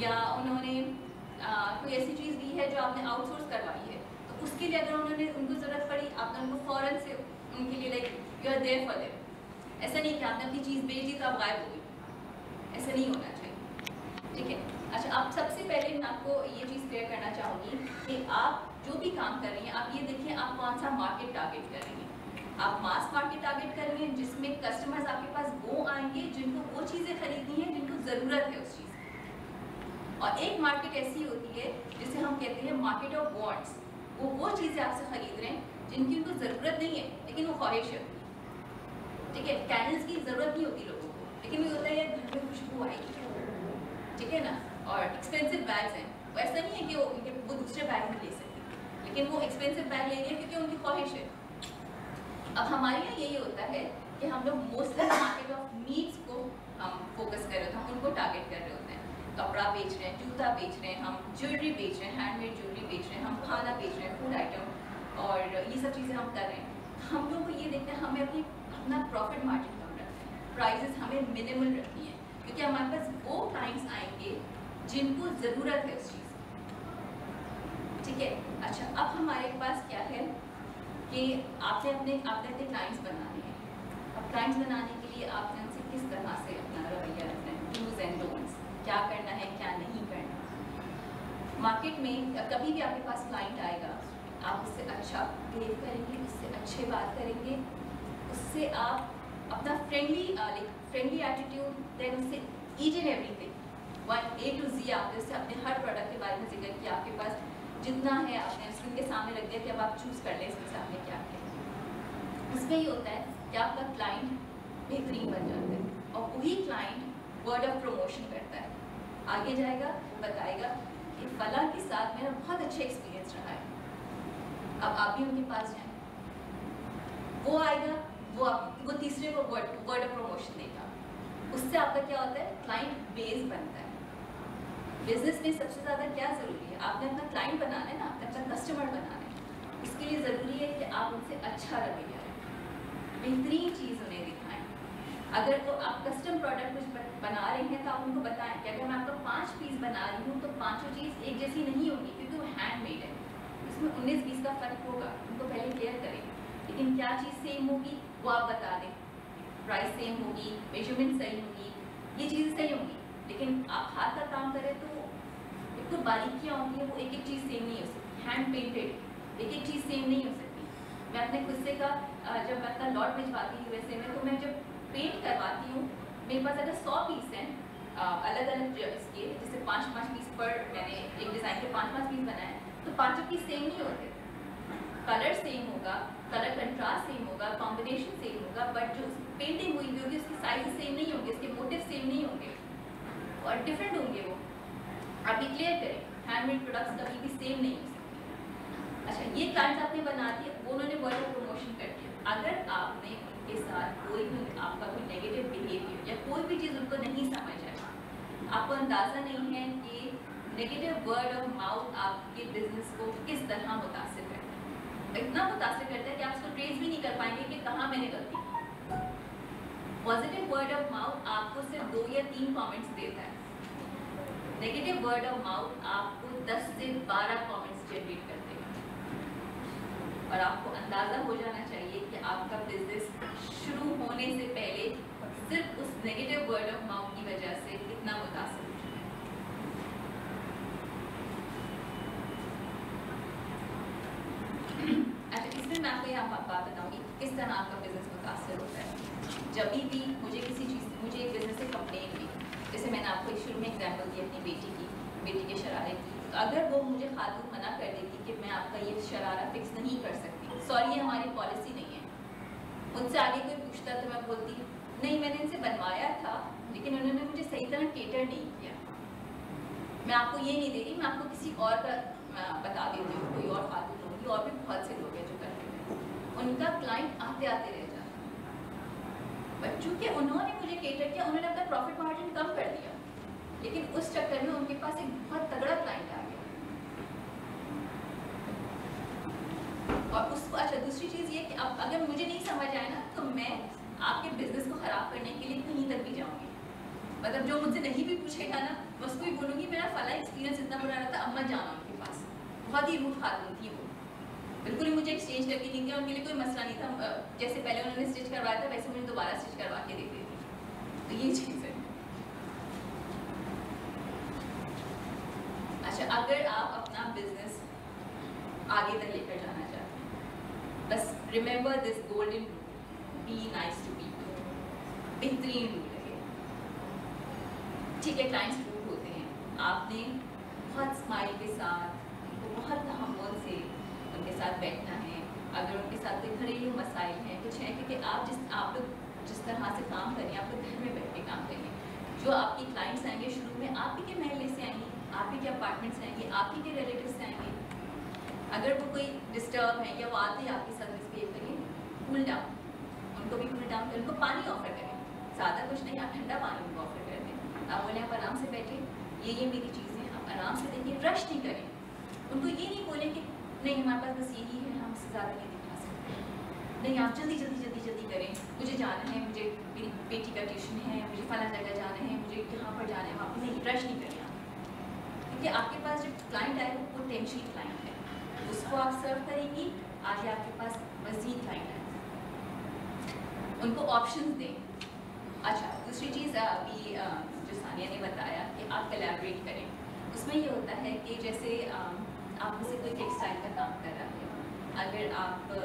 या उन्होंने कोई ऐसी चीज़ दी है जो आपने आउटसोर्स करवाई है, तो उसके लिए अगर उनको ज़रूरत पड़ी, आपने उनको फ़ौरन से उनके लिए like you are there for them. ऐसा नहीं कि आपने अपनी चीज़ बेच दी तो आप गायब हो गई, ऐसा नहीं होना चाहिए, ठीक है। अच्छा, आप सबसे पहले मैं आपको ये चीज़ क्लियर करना चाहूँगी कि आप जो भी काम कर रही हैं, आप ये देखिए आप कौन सा मार्केट टारगेट कर रही हैं। आप मास मार्केट टारगेट कर रही हैं जिसमें कस्टमर्स आपके पास वो आएंगे जिनको वो चीज़ें खरीदनी है जिनको ज़रूरत है उस चीज़ की। और एक मार्केट ऐसी होती है जिसे हम कहते हैं मार्केट ऑफ वांट्स, वो चीज़ें आपसे खरीद रहे हैं जिनकी उनको ज़रूरत नहीं है लेकिन वो ख्वाहिश है। ठीक है, कैंडल्स की ज़रूरत नहीं होती लोगों को, लेकिन वो होता है यार घर में खुशबू आएगी, ठीक है ना। और एक्सपेंसिव बैग्स हैं, वैसा नहीं है कि वो दूसरे बैग नहीं ले सकती, लेकिन वो एक्सपेंसिव बैग ले रही है क्योंकि उनकी ख्वाहिश है। अब हमारे यहाँ यही होता है कि हम लोग मोस्टली मार्केट ऑफ नीड्स को हम फोकस कर रहे होते हैं, हम उनको टारगेट कर रहे होते हैं। कपड़ा बेच रहे हैं, जूता बेच रहे हैं, हम ज्वेलरी बेच रहे हैं, हैंडमेड ज्वेलरी बेच रहे हैं, हम खाना बेच रहे हैं, फूड आइटम और ये सब चीज़ें हम कर रहे हैं। हम लोग को ये देखते हैं हमें अपना प्रॉफिट मार्जिन कम रखना है, प्राइजेस हमें मिनिमल रखनी है, क्योंकि हमारे पास वो क्लाइंट्स आएंगे जिनको ज़रूरत है उस चीज़ की। ठीक है, अच्छा अब हमारे पास क्या है कि आपने अपने क्लाइंट्स बनाने हैं। अब क्लाइंट्स बनाने के लिए आपने उनसे किस तरह से अपना रवैया रखना है, डूज एंड डोंट्स, क्या करना है क्या नहीं करना। मार्केट में कभी भी आपके पास क्लाइंट आएगा, आप उससे अच्छा बिहेव करेंगे, उससे अच्छे बात करेंगे, उससे आप अपना फ्रेंडली एटीट्यूड, देन उससे each and everything 1 A to Z आपने उससे अपने हर प्रोडक्ट के बारे में जिक्र किया, आपके पास जितना है आपने स्क्रीन के सामने रख दिया कि अब आप चूज़ कर लें इसके सामने क्या है। उसमें ये होता है कि आपका क्लाइंट बेहतरीन बन जाता है और वही क्लाइंट वर्ड ऑफ प्रमोशन करता है, आगे जाएगा बताएगा कि फला के साथ मेरा बहुत अच्छा एक्सपीरियंस रहा है, अब आप भी उनके पास जाएं। वो आएगा, वो तीसरे को वर्ड ऑफ प्रमोशन देगा, उससे आपका क्या होता है, क्लाइंट बेस बनता है। बिजनेस में सबसे ज़्यादा क्या ज़रूरी है, आपने अपना क्लाइंट बनाना है ना, आपने अपना कस्टमर बनाना है। इसके लिए ज़रूरी है कि आप उनसे अच्छा रवैया रखें, बेहतरीन चीज़ उन्हें दिखाएं। अगर तो आप कस्टम प्रोडक्ट कुछ बना रहे हैं तो आप उनको बताएं कि अगर मैं आपका 5 पीस बना रही हूँ तो 5 चीज़ एक जैसी नहीं होगी क्योंकि वो हैंडमेड है, इसमें 19-20 का फ़र्क होगा, उनको पहले क्लियर करें। लेकिन क्या चीज़ सेम होगी वो आप बता दें, प्राइस सेम होगी, मेजरमेंट सही होगी, ये चीज़ें सही होंगी। लेकिन आप हाथ का काम करें तो एक तो बारीकियाँ होती हैं, वो एक चीज़ सेम नहीं हो सकती, हैंड पेंटेड एक चीज़ सेम नहीं हो सकती। मैं अपने खुद से का जब मैं अपना लॉट भिजवाती हूँ वैसे में, तो मैं जब पेंट करवाती हूँ मेरे पास अगर 100 पीस हैं अलग अलग इसके, जैसे 5-5 पीस पर मैंने एक डिज़ाइन के 5-5 पीस बनाए, तो 5 पीस सेम नहीं होते, कलर सेम होगा, कलर कंट्रास्ट सेम होगा, कॉम्बिनेशन सेम होगा, बट जो पेंटिंग हुई होगी उसकी साइज सेम नहीं होंगे, उसके मोटिव सेम नहीं होंगे और डिफरेंट होंगे। वो आप ये क्लियर करें, हैंडमेड प्रोडक्ट्स कभी भी सेम नहीं हो सकती। अच्छा, ये क्लाइंट्स आपने बना दिए, वो उन्होंने वर्ड ऑफ प्रमोशन कर दिया। अगर आपने उनके साथ कोई भी आपका कोई नेगेटिव बिहेवियर या कोई भी चीज़ उनको नहीं समझ आए, आपको अंदाज़ा नहीं है कि नेगेटिव वर्ड ऑफ माउथ आपके बिजनेस को किस तरह मुतासिर करता है, इतना मुतासिर करता है कि आप उसको ट्रेस भी नहीं कर पाएंगे कि कहाँ मैंने गलती की। पॉजिटिव वर्ड ऑफ माउथ आपको सिर्फ 2 या 3 कमेंट्स देता है, नेगेटिव वर्ड ऑफ माउथ आपको 10 से 12 कमेंट्स जनरेट कर देगा। और आपको अंदाज़ा हो जाना चाहिए कि आपका बिजनेस शुरू होने से पहले सिर्फ उस नेगेटिव वर्ड ऑफ माउथ की वजह से कितना मुतासिर हो चुका है। अच्छा, इसमें मैं आपको यहाँ बात बताऊँगी किस तरह आपका बिजनेस मुतासिर होता है। जब भी मुझे किसी चीज़ मुझे एक बिजनेस से कंप्लेन हुई, जैसे मैंने आपको शुरू में एग्जांपल दी अपनी बेटी के शरारे की, तो अगर वो मुझे खातून मना कर देती कि मैं आपका ये शरारा फिक्स नहीं कर सकती, सॉरी ये हमारी पॉलिसी नहीं है, मुझसे आगे कोई पूछता तो मैं बोलती नहीं मैंने इनसे बनवाया था लेकिन उन्होंने मुझे सही तरह केटर नहीं किया, मैं आपको ये नहीं दे रही, मैं आपको किसी और का बता देती हूँ, कोई और खातून होगी, और भी बहुत से लोग हैं जो करते हैं, उनका क्लाइंट आते आते रह जाता। बट चूँकि उन्होंने मुझे केटर किया, उन्होंने अपना प्रॉफिट मार्जिन कम कर दिया, लेकिन उस चक्कर में उनके पास एक बहुत तगड़ा क्लाइंट आ गया। और उसको अच्छा दूसरी चीज़ ये कि अब अगर मुझे नहीं समझ आए ना तो मैं आपके बिजनेस को ख़राब करने के लिए कहीं तक भी जाऊँगी, मतलब जो मुझसे नहीं भी पूछेगा ना मैं उसको भी बोलूँगी मेरा फला एक्सपीरियंस इतना बुरा रहा था, अम्मा जाना उनके पास बहुत ही रूट खातून थी, वो बिल्कुल ही मुझे एक्सचेंज करके नहीं दिया, उनके लिए कोई मसला नहीं था, जैसे पहले उन्होंने स्टिच करवाया था वैसे मुझे दोबारा स्टिच करवा के देती थी। तो ये चीज़ है। अच्छा, अगर आप अपना बिजनेस आगे तक लेकर जाना चाहते हैं। बस remember this golden rule, be nice to people, बेहतरीन रूल है। ठीक है, क्लाइंट्स रूड होते हैं, आपने बहुत स्माइल के साथ, उनको बहुत तहम्मुल से उनके साथ बैठना है। अगर उनके साथ कोई घरेलू मसाइल हैं, कुछ है, क्योंकि आप लोग जिस तरह से काम करें, आप लोग घर में बैठ के काम करें। जो आपकी क्लाइंट्स आएंगे शुरू में आप ही के महल्ले से आएंगे, आप ही के अपार्टमेंट से आएंगे, आप ही के रिलेटिव से आएंगे। अगर वो कोई डिस्टर्ब है या वो आते ही आपके साथ मिसबिहेव करें, कूल डाउन, उनको भी कूल डाउन करें, उनको पानी ऑफर करें, ज़्यादा कुछ नहीं, आप ठंडा पानी उनको ऑफर कर दें। आप बोले आप आराम से बैठे, ये मेरी चीज़ें, आप आराम से देखिए, रश नहीं करें। उनको ये नहीं बोलें कि नहीं हमारे पास बस यही है, हम इससे ज़्यादा नहीं दिखा सकते, नहीं आप जल्दी करें, मुझे जाना है, मुझे मेरी बेटी का ट्यूशन है, मुझे फला जगह जाना है, मुझे यहाँ पर जाना है, वहाँ पर नहीं, रश नहीं करें आप। क्योंकि आपके पास जब क्लाइंट आए वो पोटेंशियल क्लाइंट है, उसको आप सर्व करेंगी, आगे आपके पास मज़ीद क्लाइंट है, उनको ऑप्शंस दें। अच्छा, दूसरी चीज़ अभी जो सानिया ने बताया कि आप कोलैबोरेट करें, उसमें ये होता है कि जैसे आप में से कोई टेक्सटाइल का काम कर रहा है, अगर आप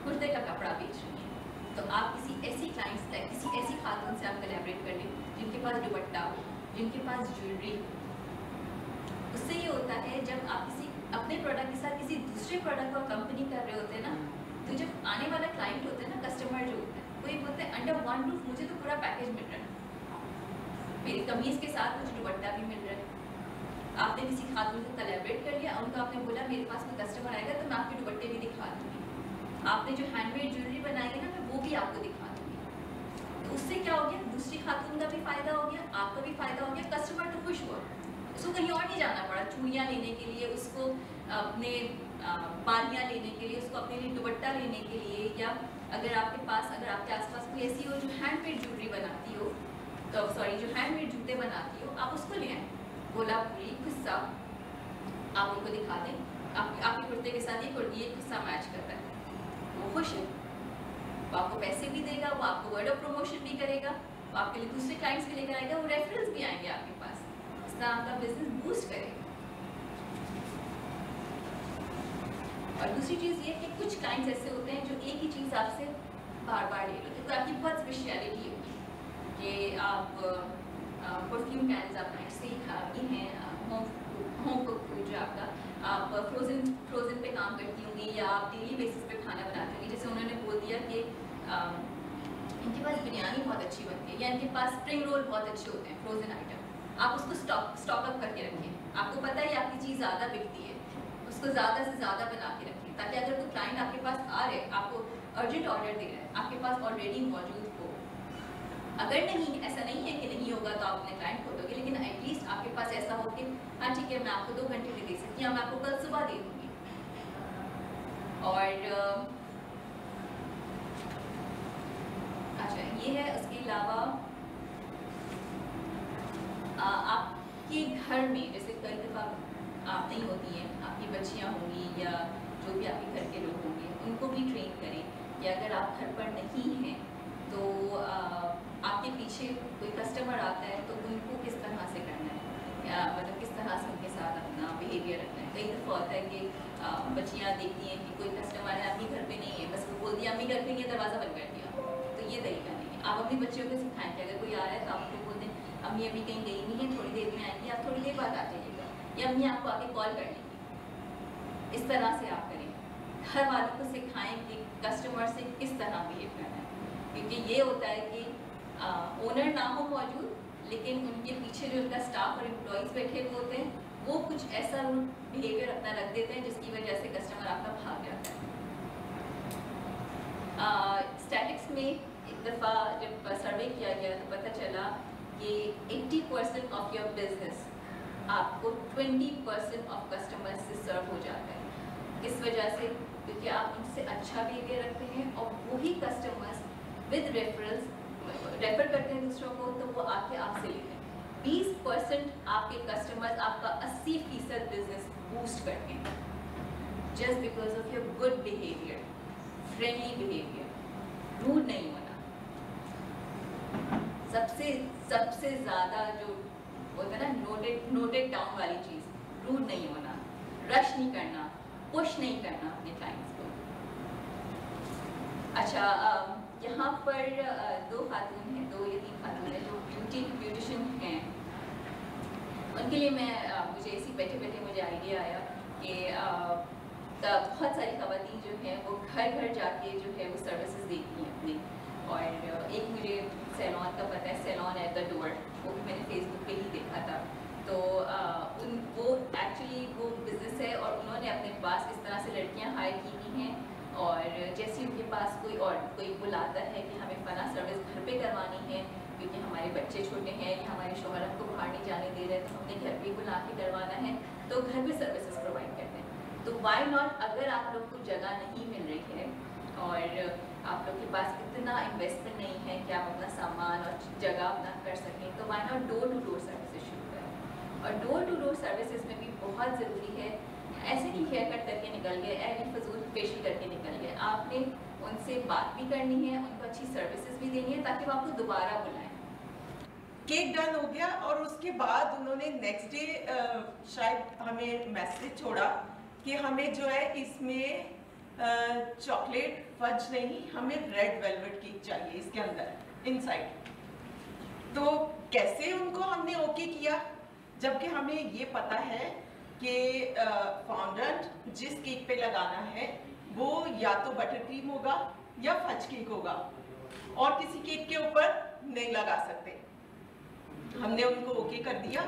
कुर्ते का कपड़ा बेच रही हैं, तो आप किसी ऐसी क्लाइंट्स से, किसी ऐसी खातून से आप कोलैबोरेट कर लें जिनके पास दुपट्टा हो, जिनके पास ज्वेलरी हो। उससे ये होता है जब आप किसी अपने प्रोडक्ट के साथ किसी दूसरे प्रोडक्ट को कंपनी कर रहे होते हैं ना, तो जब आने वाला क्लाइंट होता है ना, कस्टमर जो होता है, वो ये बोलते हैं अंडर वन रूफ मुझे तो पूरा पैकेज मिल रहा है, मेरी कमीज़ के साथ मुझे दुपट्टा भी मिल रहा है। आपने किसी खातून से कोलैबोरेट कर लिया, उनको आपने बोला मेरे पास कोई कस्टमर आएगा तो मैं आपके दुपट्टे भी दिखा दूँगी, आपने जो हैंडमेड ज्वेलरी बनाई है ना, मैं वो भी आपको दिखा दूँगी। तो उससे क्या हो गया, दूसरी खातून का भी फ़ायदा हो गया, आपका भी फ़ायदा हो गया, कस्टमर तो खुश हुआ, उसको कहीं और नहीं जाना पड़ा चूड़ियाँ लेने के लिए, उसको अपने बालियाँ लेने के लिए, उसको अपने लिए दुपट्टा लेने के लिए, या अगर आपके पास, अगर आपके आसपास कोई ऐसी हो जो हैंडमेड ज्वेलरी बनाती हो, तो सॉरी जो हैंडमेड जूते बनाती हो, आप उसको ले आएँ, बोला पूरी खुस्सा आप उनको दिखा दें, आपके कुर्ते के साथ ये खुस्सा मैच कर रहा है, वो खुश है, वो आपको पैसे भी देगा, वो आपको वर्ड ऑफ प्रमोशन भी करेगा, वो आपके लिए दूसरे क्लाइंट्स भी लेकर आएगा, वो रेफरेंस भी आएंगे आपके पास, इस तरह आपका बिजनेस बूस्ट करेगा। और दूसरी चीज़ ये कि कुछ क्लाइंट्स ऐसे होते हैं जो एक ही चीज़ आपसे बार बार ले लेते हैं, तो आपकी बहुत स्पेशलिटी होगी कि आप परफ्यूम कैंस आप नाइट से ही खाती हैं, होम कुक फूड जो आपका, आप फ्रोज़न पे काम करती होंगी, या आप डेली बेसिस पे खाना बनाती होंगी। जैसे उन्होंने बोल दिया कि इनके पास बिरयानी बहुत अच्छी बनती है, या इनके पास स्प्रिंग रोल बहुत अच्छे होते हैं, फ्रोज़न आइटम, आप उसको स्टॉक अप करके रखें। आपको पता है आपकी चीज़ ज़्यादा बिकती है, उसको ज़्यादा से ज़्यादा बना के रखें, ताकि अगर कोई क्लाइंट आपके पास आ रहे, आपको अर्जेंट ऑर्डर दे रहा है, आपके पास ऑलरेडी मौजूद हो। अगर नहीं, ऐसा नहीं है कि नहीं होगा तो आप अपने क्लाइंट को दोगे, लेकिन एटलीस्ट आपके पास ऐसा हो कि हाँ ठीक है, मैं आपको 2 घंटे में दे सकती हूँ, मैं आपको कल सुबह दे दूँगी। और अच्छा ये है, उसके अलावा आपके घर में जैसे कई दफ़ा आप नहीं होती हैं, आपकी बच्चियाँ होंगी या जो भी आपके घर के लोग होंगे, उनको भी ट्रेन करें कि अगर आप घर पर नहीं हैं तो आपके पीछे कोई कस्टमर आता है तो उनको किस तरह से करना है, या मतलब किस तरह से उनके साथ अपना बिहेवियर रखना है। कई दफ़ा होता है कि बच्चियाँ देखती हैं कि कोई कस्टमर है, अम्मी घर पे नहीं है, बस वो बोल दिया अम्मी घर पे ये दरवाज़ा बंद कर दिया, तो ये तरीका नहीं है। आप अपनी बच्चियों को सिखाएं कि अगर कोई आ रहा है तो आप उनको बोल दें अम्मी अभी कहीं गई नहीं है, थोड़ी देर में आएंगी, आप थोड़ी देर बाद आ जाइएगा, या अम्मी आपको आके कॉल कर लेंगी। इस तरह से आप करें, घर वालों को सिखाएं कि कस्टमर से किस तरह बिहेव करना है, क्योंकि ये होता है कि ओनर ना हो मौजूद, लेकिन उनके पीछे जो उनका स्टाफ और एम्प्लॉइज़ बैठे हुए होते हैं, वो कुछ ऐसा बिहेवियर अपना रख देते हैं जिसकी वजह से कस्टमर आपका भाग जाता है। स्टैटिक्स में एक दफ़ा जब सर्वे किया गया तो पता चला कि 80% ऑफ योर बिजनेस आपको 20% ऑफ कस्टमर से सर्व हो जाता है। किस वजह से? क्योंकि आप उनसे अच्छा बिहेवियर रखते हैं और वही कस्टमर्स विद रेफरल्स रेफर करते हैं दूसरों को, तो वो आके आपसे लेते हैं। 20% आपके कस्टमर्स आपका 80% बिजनेस बूस्ट करते हैं just because of your good behaviour, friendly behaviour, rude नहीं होना। सबसे ज़्यादा जो होता है ना नोटेड डाउन वाली चीज़, रूड नहीं होना, रश नहीं करना, पुश नहीं करना अपने क्लाइंट्स को। अच्छा, यहाँ पर दो खातून हैं, 2 या 3 खातून हैं जो ब्यूटिशियन हैं। उनके लिए मुझे इसी बैठे बैठे मुझे आइडिया आया कि बहुत सारी ख़वातीन जो हैं वो घर घर जाके जो है वो सर्विसेज देती हैं अपनी। और एक मुझे सैलॉन का पता है, सैलॉन एट द डोर, वो मैंने फेसबुक पे ही देखा था। तो वो एक्चुअली वो बिज़नेस है और उन्होंने अपने पास इस तरह से लड़कियां हायर की हुई हैं। और जैसे उनके पास कोई बुलाता है कि हमें फ़लाँ सर्विस घर पे करवानी है क्योंकि हमारे बच्चे छोटे हैं या हमारे शौहर हमको बाहर नहीं जाने दे रहे, तो हमने घर पे बुला के करवाना है, तो घर पे सर्विसेज प्रोवाइड करते हैं। तो वाई नॉट, अगर आप लोग को जगह नहीं मिल रही है और आप लोग के पास इतना इन्वेस्टमेंट नहीं है कि आप अपना सामान और जगह अपना कर सकें, तो why not door to door services शुरू करें। और डोर टू डोर सर्विसेज में भी बहुत ज़रूरी है, ऐसे नहीं हेयर कट करके निकल गए, ऐसे फजूल फेशियल करके निकल गए, आपने उनसे बात भी करनी है, उनको अच्छी सर्विसेज भी देनी है ताकि वो आपको दोबारा बुलाएं। केक डन हो गया और उसके बाद उन्होंने नेक्स्ट डे शायद हमें मैसेज छोड़ा कि हमें जो है इसमें चॉकलेट फज नहीं, हमें रेड वेलवेट केक चाहिए इसके अंदर इनसाइड। तो कैसे उनको हमने ओके किया, जबकि हमें ये पता है कि फॉन्डेंट जिस केक पे लगाना है वो या तो बटर क्रीम होगा या फज केक होगा, और किसी केक के ऊपर नहीं लगा सकते। हमने उनको ओके कर दिया,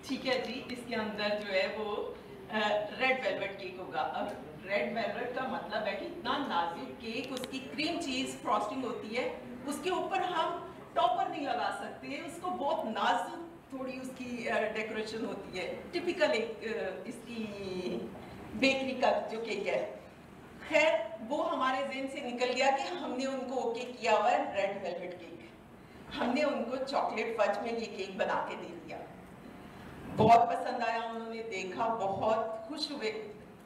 ठीक है जी, इसके अंदर जो है वो रेड वेलवेट केक होगा। अब रेड वेलवेट का मतलब है कि इतना नाजुक केक, उसकी क्रीम चीज फ्रॉस्टिंग होती है, उसके ऊपर हम टॉपर नहीं लगा सकते, उसको बहुत नाजुक थोड़ी उसकी डेकोरेशन होती है, टिपिकल एक इसकी बेकरी का जो केक है। खैर वो हमारे ज़हन से निकल गया कि हमने उनको ओके किया हुआ है रेड वेलवेट केक। हमने उनको चॉकलेट फज में ये केक बना के दे दिया, बहुत पसंद आया, उन्होंने देखा, बहुत खुश हुए।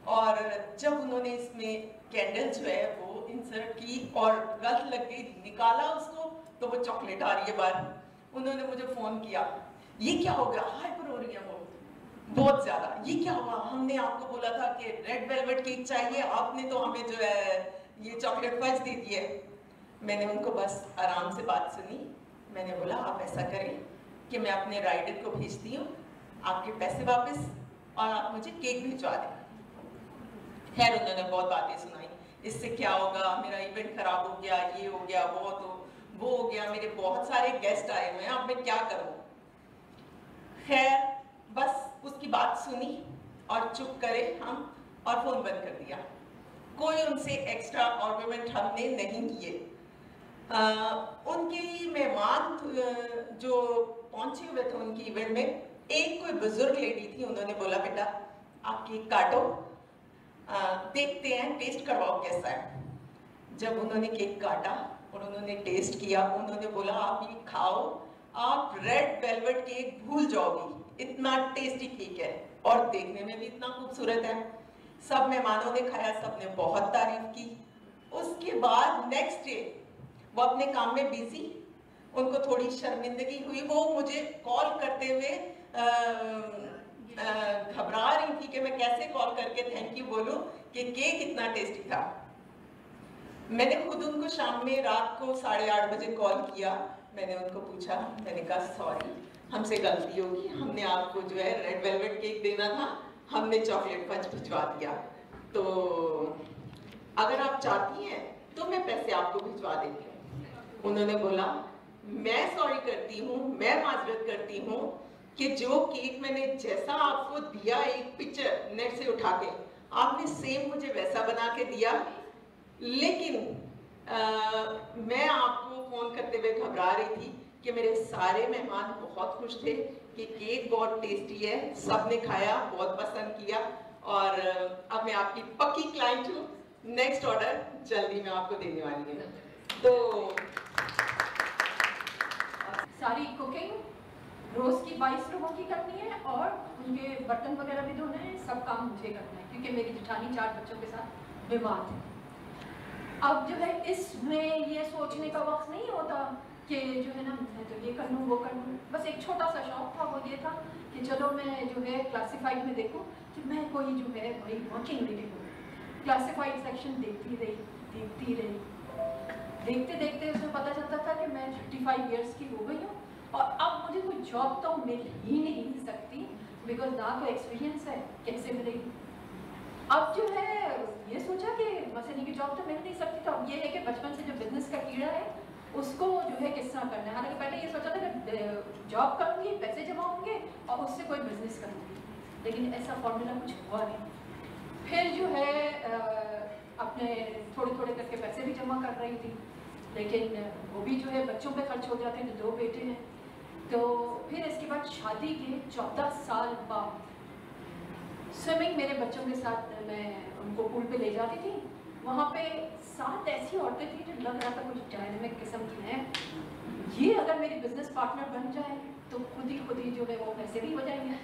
और जब उन्होंने इसमें कैंडल जो है वो इंसर्ट की और गलत लग गई, निकाला उसको तो वो चॉकलेट आ रही है बाहर। उन्होंने मुझे फ़ोन किया, ये क्या हो गया, हाइपर हो रही है वो बहुत ज़्यादा, ये क्या हुआ, हमने आपको बोला था कि रेड वेलवेट केक चाहिए, आपने तो हमें जो है ये चॉकलेट फज दे दी है। मैंने उनको बस आराम से बात सुनी, मैंने बोला आप ऐसा करें कि मैं अपने राइडर को भेजती हूँ, आपके पैसे वापस और आप मुझे केक भिजवा दें। खैर उन्होंने बहुत बातें सुनाई, इससे क्या होगा, मेरा इवेंट खराब हो गया, ये हो गया, वो हो गया, मेरे बहुत सारे गेस्ट आए हुए हैं, अब मैं क्या करूँ। खैर बस उसकी बात सुनी और चुप करे हम और फ़ोन बंद कर दिया। कोई उनसे एक्स्ट्रा आर्गुमेंट हमने नहीं किए। उनके मेहमान जो पहुंचे हुए थे उनकी इवेंट में, एक कोई बुजुर्ग लेडी थी, उन्होंने बोला बेटा आप केक काटो, देखते हैं, टेस्ट करवाओ कैसा है। जब उन्होंने केक काटा और उन्होंने टेस्ट किया, उन्होंने बोला आप ये खाओ, आप रेड वेलवेट केक भूल जाओगी, इतना टेस्टी केक है और देखने में भी इतना खूबसूरत है। सब मेहमानों ने खाया, सबने बहुत तारीफ की। उसके बाद नेक्स्ट डे वो अपने काम में बिजी, उनको थोड़ी शर्मिंदगी हुई, वो मुझे कॉल करते हुए घबरा रही थी कि मैं कैसे कॉल करके थैंक यू बोलूं कि केक इतना टेस्टी था। मैंने खुद उनको शाम में रात को 8:30 बजे कॉल किया, मैंने उनको पूछा, मैंने कहा सॉरी हमसे गलती होगी, हमने आपको जो है रेड वेलवेट केक देना था, हमने चॉकलेट फज भिजवा दिया, तो अगर आप चाहती हैं तो मैं पैसे आपको भिजवा देती हूँ। उन्होंने बोला मैं सॉरी करती हूँ, मैं माजरत करती हूँ कि जो केक मैंने जैसा आपको दिया, एक पिक्चर नेट से उठा के, आपने सेम मुझे वैसा बना के दिया, लेकिन मैं आपको फ़ोन करते हुए घबरा रही थी कि मेरे सारे मेहमान बहुत खुश थे कि केक बहुत टेस्टी है, सबने खाया, बहुत पसंद किया और अब मैं आपकी पक्की क्लाइंट हूँ, नेक्स्ट ऑर्डर जल्दी मैं आपको देने वाली हूँ। तो सारी कुकिंग रोज़ की 22 लोगों की करनी है और उनके बर्तन वगैरह भी धोने हैं, सब काम मुझे करना है क्योंकि मेरी जेठानी 4 बच्चों के साथ बीमार है। अब जो है इसमें ये सोचने का वक्त नहीं होता कि जो है ना मैं तो ये कर लूँ वो कर लूँ, बस एक छोटा सा शौक था, वो ये था कि चलो मैं जो है क्लासिफाइड में देखूँ कि मैं कोई जो है बड़ी वर्किंग लेडी हूँ, क्लासिफाइड सेक्शन देखती रही। देखते देखते उसमें पता चलता था कि मैं 35 इयर्स की हो गई हूँ और अब मुझे कोई जॉब तो मिल ही नहीं सकती, बिकॉज ना तो एक्सपीरियंस है, कैसे मिलेगी। अब जो है ये सोचा कि मसले की जॉब तो मिल नहीं सकती, तो अब ये है कि बचपन से जो बिजनेस का कीड़ा है उसको जो है किस तरह करना है। हालांकि पहले ये सोचा था कि जॉब करूँगी, पैसे जमा होंगे और उससे कोई बिजनेस करूँगी, लेकिन ऐसा फॉर्मूला कुछ हुआ नहीं। फिर जो है अपने थोड़े करके पैसे भी जमा कर रही थी, लेकिन वो भी जो है बच्चों पे खर्च हो जाते हैं, तो 2 बेटे हैं। तो फिर इसके बाद शादी के 14 साल बाद स्विमिंग मेरे बच्चों के साथ मैं उनको पूल पे ले जाती थी। वहाँ पे 7 ऐसी औरतें थी जो लग रहा था कुछ डायनेमिक किस्म की हैं, ये अगर मेरी बिजनेस पार्टनर बन जाए तो खुद ही जो है वो पैसे भी हो जाएंगे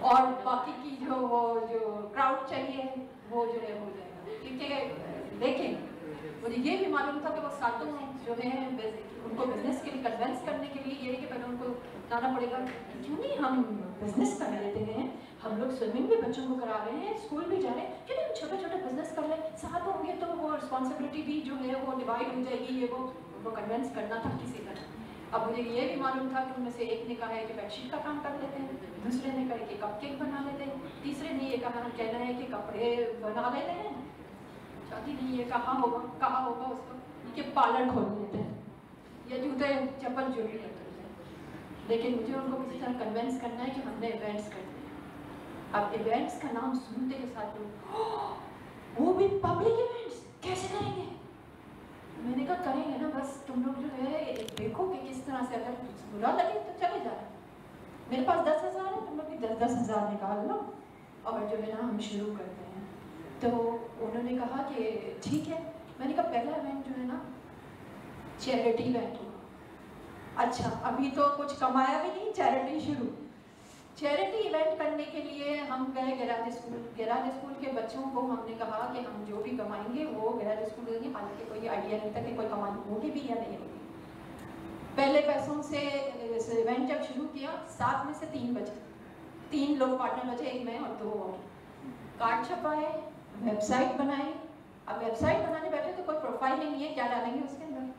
और बाकी की जो क्राउड चाहिए वो जो है हो जाएगा, ठीक है। लेकिन मुझे ये भी मालूम था कि वो सातों जो है उनको बिजनेस के लिए कन्वेंस करने के लिए ये है कि पहले उनको बताना पड़ेगा क्यों नहीं हम बिजनेस कर लेते हैं, हम लोग स्विमिंग भी बच्चों को करा रहे हैं, स्कूल भी जा रहे हैं, क्यों नहीं हम छोटे बिजनेस कर लें, साथ होंगे तो वो रिस्पॉन्सिबिलिटी भी जो है वो डिवाइड हो जाएगी। ये वो कन्वेंस करना था किसी तरह। अब मुझे ये भी मालूम था कि उनमें से एक ने कहा है कि बेडशीट का काम कर लेते हैं, दूसरे ने कहा कि कपकेक बना लेते हैं, तीसरे ने ये कहना है कि कपड़े बना लेते हैं, चौथी ने ये कहा होगा उसको कि पार्लर खोल लेते हैं या जूते चप्पल ज्वेलरी करते हैं। लेकिन मुझे उनको किसी तरह कन्वेंस करना है कि हमने इवेंट्स करने हैं। अब इवेंट्स का नाम सुनते के साथ लोग वो भी पब्लिक इवेंट्स कैसे करेंगे? मैंने कहा करेंगे ना, बस तुम लोग जो है देखो कि किस तरह से, अगर बुरा लगे तो चले जाना। मेरे पास 10,000 है, तुम लोग भी 10,000 निकाल लो और जो है ना हम शुरू करते हैं। तो उन्होंने कहा कि ठीक है। मैंने कहा पहला इवेंट जो है ना चैरिटी इवेंट होगा। अच्छा, अभी तो कुछ कमाया भी नहीं, चैरिटी शुरू। चैरिटी इवेंट करने के लिए हम गए गैराज स्कूल के बच्चों को हमने कहा कि हम जो भी कमाएंगे वो गैराज स्कूल देंगे। हालांकि कोई आइडिया नहीं था कि कोई कमाई होगी भी या नहीं होगी। पहले पैसों से इवेंट जब शुरू किया, 7 में से 3 बचे, 3 लोग पार्टनर बचे, एक मैं और 2 और। कार्ड छपाए, वेबसाइट बनाई। अब वेबसाइट बनाने बैठे तो कोई प्रोफाइल ही नहीं है, क्या डालेंगे उसके अंदर।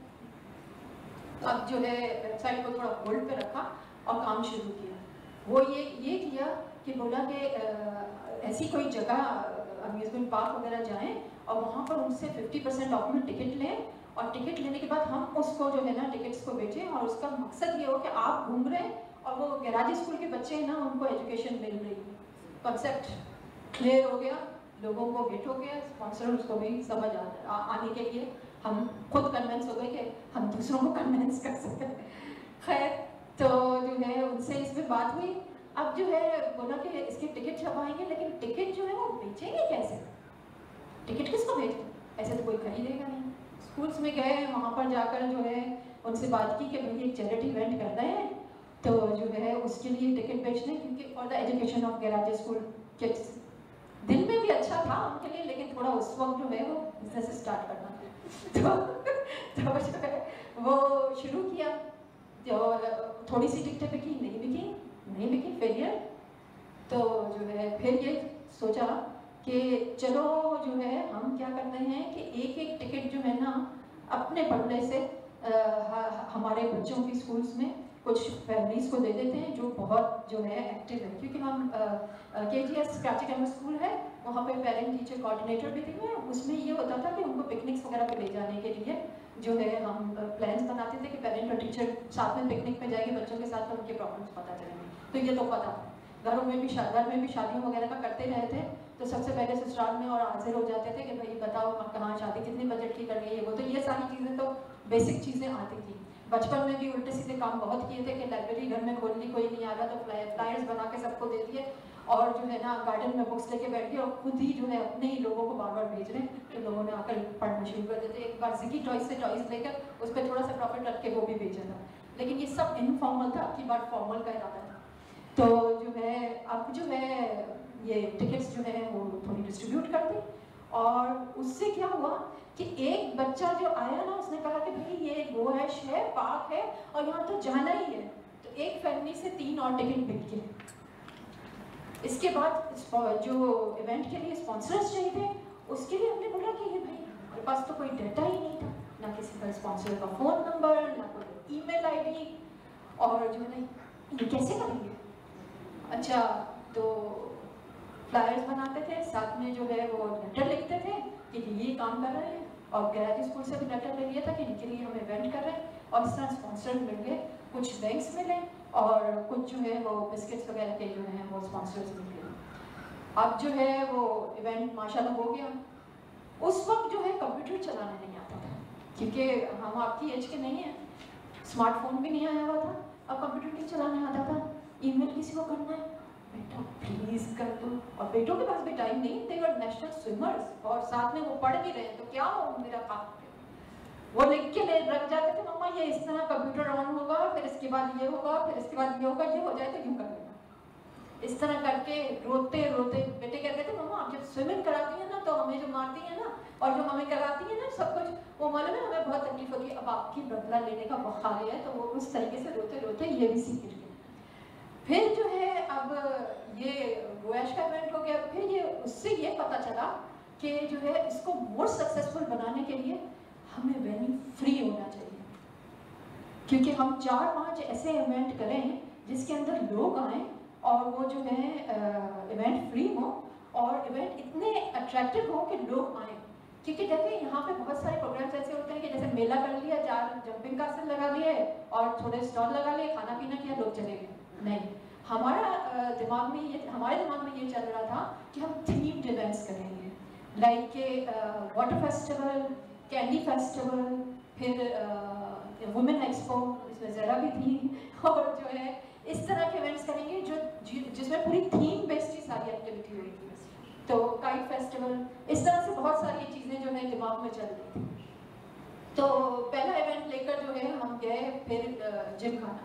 तो अब जो है वेबसाइट को थोड़ा होल्ड पे रखा और काम शुरू किया। वो ये किया कि बोला कि ऐसी कोई जगह अम्यूजमेंट पार्क वगैरह जाएं और वहाँ पर उनसे 50% ऑफ में टिकट लें, और टिकट लेने के बाद हम उसको जो है ना टिकट्स को बेचें, और उसका मकसद ये हो कि आप घूम रहे हैं और वो गैराज स्कूल के बच्चे हैं ना, उनको एजुकेशन मिल रही है। कॉन्सेप्ट क्लियर हो गया, लोगों को हिट हो गया, स्पॉन्सर उसको भी समझ आने के लिए हम खुद कन्विंस हो गए कि हम दूसरों को कन्विंस कर सकते। खैर, तो जो है उनसे इसमें बात हुई। अब जो है बोला कि इसके टिकट छपाएंगे, लेकिन टिकट जो है वो बेचेंगे कैसे? टिकट किसको बेचें? ऐसे तो कोई खरीदेगा नहीं। स्कूल्स में गए, वहाँ पर जाकर जो है उनसे बात की कि भाई एक चैरिटी इवेंट कर रहे हैं, तो जो है उसके लिए टिकट बेचने, क्योंकि for the education of garage school kids. दिल में भी अच्छा था उनके लिए, लेकिन थोड़ा उस वक्त जो है वो बिजनेस स्टार्ट करना तो जो है वो शुरू किया। तो थोड़ी सी टिकटें बिकी, नहीं बिकी, फेलियर। तो जो है फिर ये सोचा कि चलो जो है हम क्या करते हैं कि एक टिकट जो है ना अपने पढ़ने से हमारे बच्चों की स्कूल्स में कुछ फैमिलीज को दे देते हैं जो बहुत जो है एक्टिव है, क्योंकि हम KGS क्रैचिकम स्कूल है, वहाँ पे पेरेंट टीचर कोऑर्डिनेटर भी थे। उसमें ये होता था कि उनको पिकनिक्स वगैरह पे ले जाने के लिए जो है हम प्लान्स बनाते थे कि पेरेंट और टीचर साथ में पिकनिक पे जाएंगे बच्चों के साथ, तो उनके प्रॉब्लम्स पता चलेंगे। तो ये तो पता, घर में भी शादियों वगैरह का करते रहे थे, तो सबसे पहले ससुराल में और हाजिर हो जाते थे कि भाई बताओ कहाँ शादी कितने बजट की कर रही है वो। तो ये सारी चीज़ें तो बेसिक चीज़ें आती थी। बचपन में भी उल्टे सीधे काम बहुत किए थे कि लाइब्रेरी घर में खोलनी, कोई नहीं आ रहा तो फ्लायर्स बना के सबको दे दिए, और जो है ना गार्डन में बुक्स लेके बैठ गए और खुद ही जो है अपने ही लोगों को बार भेज रहे हैं, तो लोगों ने आकर पढ़ना शुरू कर देते। एक बार जिकी टॉयज से टॉयज लेकर उस पर थोड़ा सा प्रॉफिट रख के वो भी बेचा था, लेकिन ये सब इनफॉर्मल था। आपकी बात फॉर्मल का इरादा था। तो जो है अब जो है ये टिकट्स जो है वो थोड़ी डिस्ट्रीब्यूट कर दी, और उससे क्या हुआ कि एक बच्चा जो आया ना उसने कहा कि भाई ये वो है, शहर पार्क है और यहाँ तो जाना ही है। तो एक फैमिली से 3 और टिकट बिक गए। इसके बाद जो इवेंट के लिए स्पॉन्सर्स चाहिए थे उसके लिए हमने बोला कि ये भाई हमारे पास तो कोई डाटा ही नहीं था, ना किसी का स्पॉन्सर का फ़ोन नंबर, ना कोई ईमेल आईडी, और जो है ये कैसे करेंगे। अच्छा, तो फ्लायर्स बनाते थे, साथ में जो है वो लेटर लिखते थे कि ये काम कर रहे हैं, और गैराज स्कूल से भी लेटर ले लिया था कि इनके लिए हम इवेंट कर रहे हैं, और इस तरह स्पॉन्सर मिल गए, कुछ बैंक्स मिले और कुछ जो है वो बिस्किट्स वगैरह के जो है वो स्पॉन्सर्स मिल गए। अब जो है वो इवेंट माशाल्लाह हो गया। उस वक्त जो है कंप्यूटर चलाने नहीं आता था, क्योंकि हम आपकी एज के नहीं हैं, स्मार्टफोन भी नहीं आया हुआ था, अब कंप्यूटर नहीं चलाने आता था। ईमेल किसी को करना है, बेटा प्लीज कर दो, और बेटों के पास भी टाइम नहीं, दे वर नेशनल स्विमर्स, और साथ में वो पढ़ भी रहे हैं, तो क्या हो मेरा काम, वो लिख के ले रख जाते थे, मम्मा ये इस तरह कंप्यूटर ऑन होगा, फिर इसके बाद ये होगा, फिर इसके बाद ये होगा, ये हो जाए तो यूं कर लेना। इस तरह करके रोते रोते बेटे कहते थे, मम्मा आप जब स्विमिंग कराती हैं ना तो हमें जो मारती हैं ना, और जो हमें कराती हैं ना सब कुछ, वो मालूम है हमें बहुत तकलीफ होती है, अब आपकी बदला लेने का वक्त आ गया है। तो वो उस तरीके से रोते रोते ये भी सीख गए। फिर जो है अब ये गोएश का इवेंट हो गया, फिर ये उससे ये पता चला कि जो है इसको मोर सक्सेसफुल बनाने के लिए हमें वेन्यू फ्री होना चाहिए, क्योंकि हम 4-5 ऐसे इवेंट करें जिसके अंदर लोग आए और वो जो है इवेंट फ्री हो, और इवेंट इतने अट्रैक्टिव हो कि लोग आए। क्योंकि देखिए यहाँ पे बहुत सारे प्रोग्राम्स ऐसे होते हैं कि जैसे मेला कर लिया, 4 जंपिंग कासल लगा लिए और थोड़े स्टॉल लगा लिए, खाना पीना किया, लोग चले गए। नहीं, हमारे दिमाग में ये चल रहा था कि हम थीम्ड इवेंट्स करेंगे, लाइक के वाटर फेस्टिवल, कैंडी फेस्टिवल, फिर वुमेन एक्सपो, इसमें ज़रा भी थी, और जो है इस तरह के इवेंट्स करेंगे जिसमें पूरी थीम बेस्ड ही सारी एक्टिविटी हुई थी। तो काइट फेस्टिवल, इस तरह से बहुत सारी चीज़ें जो है दिमाग में चल रही थी। तो पहला इवेंट लेकर जो है हम गए फिर जिम खाना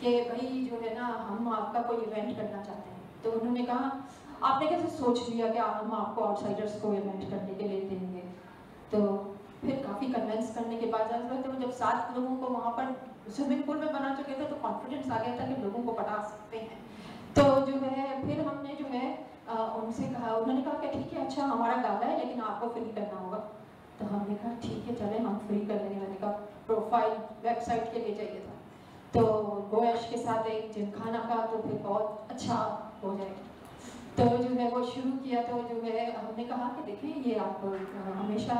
कि भाई जो है ना हम आपका कोई इवेंट करना चाहते हैं। तो उन्होंने कहा आपने कैसे सोच लिया कि हम आपको आउटसाइडर्स को इवेंट करने के लिए देंगे। तो फिर काफ़ी कन्विंस करने के बाद जब 7 लोगों को वहाँ पर स्विमिंग पूल में बना चुके थे तो कॉन्फिडेंस आ गया था कि लोगों को पढ़ा सकते हैं। तो जो है फिर हमने जो है उनसे कहा, उन्होंने कहा कि ठीक है, अच्छा हमारा गाला है लेकिन आपको फ्री करना होगा। तो हमने कहा ठीक है चले हम फ्री कर लेंगे। मैंने कहा प्रोफाइल वेबसाइट के लिए चाहिए था, तो गोएश के साथ एक जिमखाना का तो फिर बहुत अच्छा हो जाएगा। तो जो है वो शुरू किया। तो जो है हमने कहा कि देखें ये आप हमेशा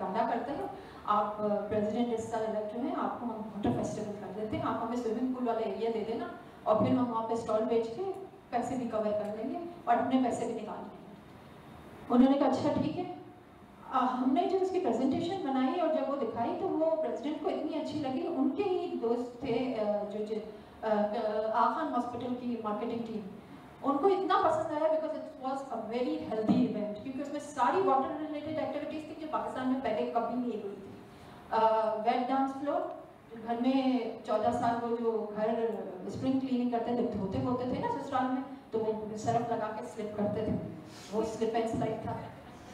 गाना करते हैं, आप प्रेसिडेंट इस साल इलेक्ट हुए हैं, आपको हम वाटर फेस्टिवल कर देते हैं, आप हमें स्विमिंग पूल वाला एरिया दे देना और फिर हम वहाँ पे स्टॉल बेच के पैसे भी कवर कर लेंगे और अपने पैसे भी निकाल लेंगे। उन्होंने कहा अच्छा ठीक है। हमने जो उसकी प्रेजेंटेशन बनाई और जब वो दिखाई तो वो प्रेसिडेंट को इतनी अच्छी लगी। उनके ही दोस्त थे जो आखान हॉस्पिटल की मार्केटिंग टीम, उनको इतना पसंद आया because it was a very healthy event, क्योंकि उसमें सारी वाटर रिलेटेड एक्टिविटीज थी जो पाकिस्तान में पहले कभी नहीं हुई थी। वेट डांस फ्लोर, घर में 14 साल वो जो घर स्प्रिंग क्लीनिंग करते थे, धोते होते थे ना ससुराल में, तो वो सर्फ लगा के स्लिप करते थे, वो स्लिप एंड स्लाइड था।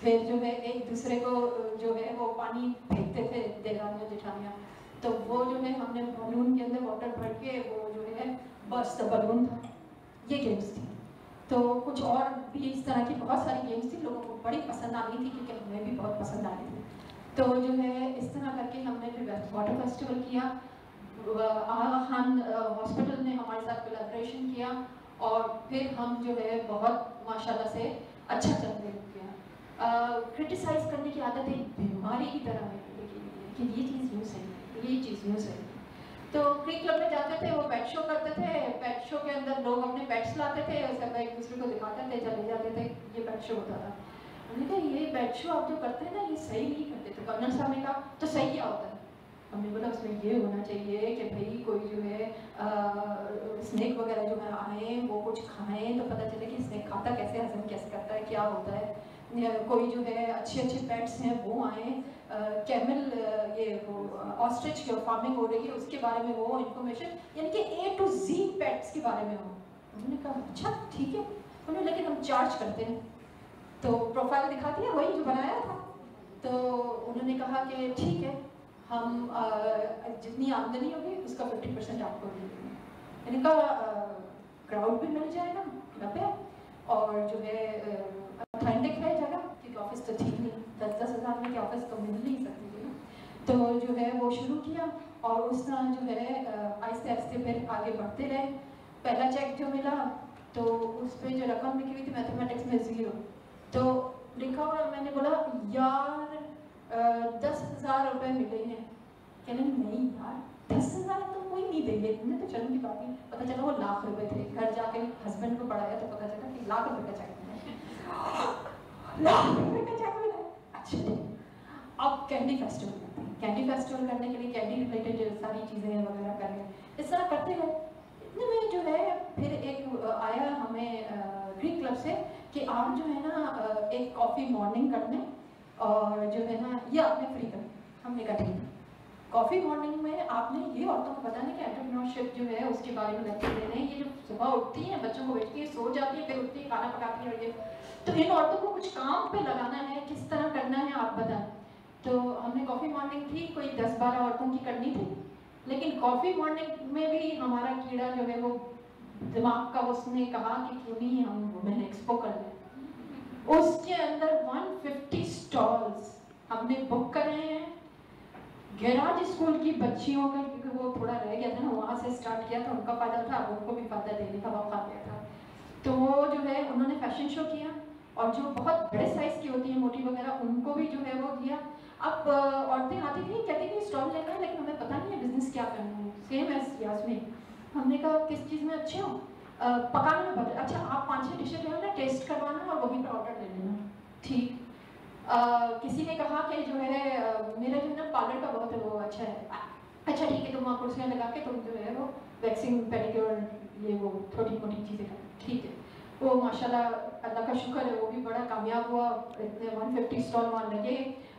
फिर जो है एक दूसरे को जो है वो पानी फेंकते थे देवरानियाँ जेठानियाँ, तो वो जो है हमने बलून के अंदर वाटर भर के वो जो है बस बलून था, ये गेम्स थी। तो कुछ और भी इस तरह की बहुत सारी गेम्स थी, लोगों को बड़ी पसंद आ गई थी क्योंकि हमें भी बहुत पसंद आ गई थी। तो जो है इस तरह करके हमने फिर वाटर फेस्टिवल किया। खान हॉस्पिटल ने हमारे साथ कोलैबोरेशन किया और फिर हम जो है बहुत माशाल्लाह से अच्छा चलने लग गया। क्रिटिसाइज करने की आदत एक बीमारी की तरह है कि ये चीज़ यूँ सही है, ये चीज़ यूँ सही है। तो क्रिक क्लब में जाते थे, वो पेट शो करते थे, पेट शो के अंदर लोग अपने पेट्स लाते थे और सब एक दूसरे को दिखाते थे, चले जाते थे, ये पेट शो होता था। हमने कहा ये पेट शो आप जो करते हैं ना ये सही नहीं करते। तो कर्नल साहब ने कहा तो सही क्या होता है? हमने बोला उसमें ये होना चाहिए कि भाई कोई जो है स्नेक वगैरह जो है आए वो कुछ खाएं तो पता चले कि स्नेक खाता कैसे, हजम कैसे करता है, क्या होता है। कोई जो है अच्छे अच्छे पेट्स हैं वो आए, कैमल ये वो ऑस्ट्रिच की फार्मिंग हो रही है उसके बारे में वो इन्फॉर्मेशन, यानी कि A to Z पेट्स के बारे में हो। उन्होंने कहा अच्छा ठीक है, उन्होंने लेकिन हम चार्ज करते हैं। तो प्रोफाइल दिखा दिया वही जो बनाया था। तो उन्होंने कहा कि ठीक है हम जितनी आमदनी होगी उसका 50% आपको दे देंगे। मैंने कहा क्राउड भी मिल जाएगा क्लब है और जो है ऑथेंटिक है जगह, क्योंकि क्योंकि ऑफिस तो थी नहीं, 10-10 हज़ार में की ऑफिस तो मिल नहीं सकती थी ना। तो जो है वो शुरू किया और उस तरह जो है आहिस्ते आहिस्ते फिर आगे बढ़ते रहे। पहला चेक जो मिला तो उस पर जो रकम लिखी हुई थी मैथमेटिक्स में 0, तो लिखा हुआ, मैंने बोला यार 10,000 रुपये मिले हैं। कहने नहीं यार 10,000 तो कोई नहीं देंगे, इतने तो चलो की बात नहीं। पता चला वो लाख रुपए थे। घर जाके हस्बैंड को पढ़ाया तो पता चला कि लाख रुपए का चेक मिला। लाख रुपए का चेक मिला, अच्छा ठीक। अब कैंडी फेस्टिवल करते हैं। कैंडी फेस्टिवल करने के लिए कैंडी रिलेटेड सारी चीज़ें वगैरह कर रहे हैं। इस तरह करते गए। इतने में जो है फिर एक आया हमें ग्रीक क्लब से कि आप जो है ना एक कॉफ़ी मॉर्निंग करने और जो है ना ये आपने फ्री कर। हमने कहा ठीक है। कॉफ़ी मॉर्निंग में आपने ये औरतों को बताना कि एंटरप्रेन्योरशिप जो है उसके बारे में लेक्चर देने हैं। ये जो सुबह उठती हैं, बच्चों को बैठती है, सो जाती है, फिर उठती है, खाना पकाती है और ये, तो इन औरतों को कुछ काम पे लगाना है, किस तरह करना है आप बताएं। तो हमने कॉफ़ी मॉर्निंग थी, कोई 10-12 औरतों की करनी थी, लेकिन कॉफ़ी मॉर्निंग में भी हमारा कीड़ा जो है वो दिमाग का, उसने कहा कि क्यों नहीं हम वुमेन एक्सपो कर लें। उसके अंदर 150 स्टॉल्स हमने बुक कर रहे हैं। गैराज स्कूल की बच्चियों का, क्योंकि वो थोड़ा रह गया था ना, वहाँ से स्टार्ट किया था, उनका फ़ायदा था, उनको भी फ़ायदा देने का मौका दिया था। तो वो जो है उन्होंने फैशन शो किया और जो बहुत बड़े साइज़ की होती हैं मोटी वगैरह, उनको भी जो है वो दिया। अब औरतें आती थी, कहती थी स्टॉल लेना है, लेकिन हमें पता नहीं है बिजनेस क्या करना है। सेम एज यास्मीन, हमने कहा किस चीज़ में अच्छे हो, पकाने में बता। अच्छा आप 5-6 डिशें जो है ना टेस्ट करवाना और वहीं पर ऑर्डर ले लेना। ठीक। किसी ने कहा कि जो है मेरा जो है ना पार्लर का बहुत वो अच्छा है। अच्छा ठीक है, तुम वहाँ कुर्सियाँ लगा के तुम जो है वो वैक्सिंग, पेडिक्योर, ये वो छोटी मोटी चीज़ें कर, ठीक है। वो माशाल्लाह अल्लाह का शुक्र है वो भी बड़ा कामयाब हुआ। इतने 150 स्टॉल वहाँ लगे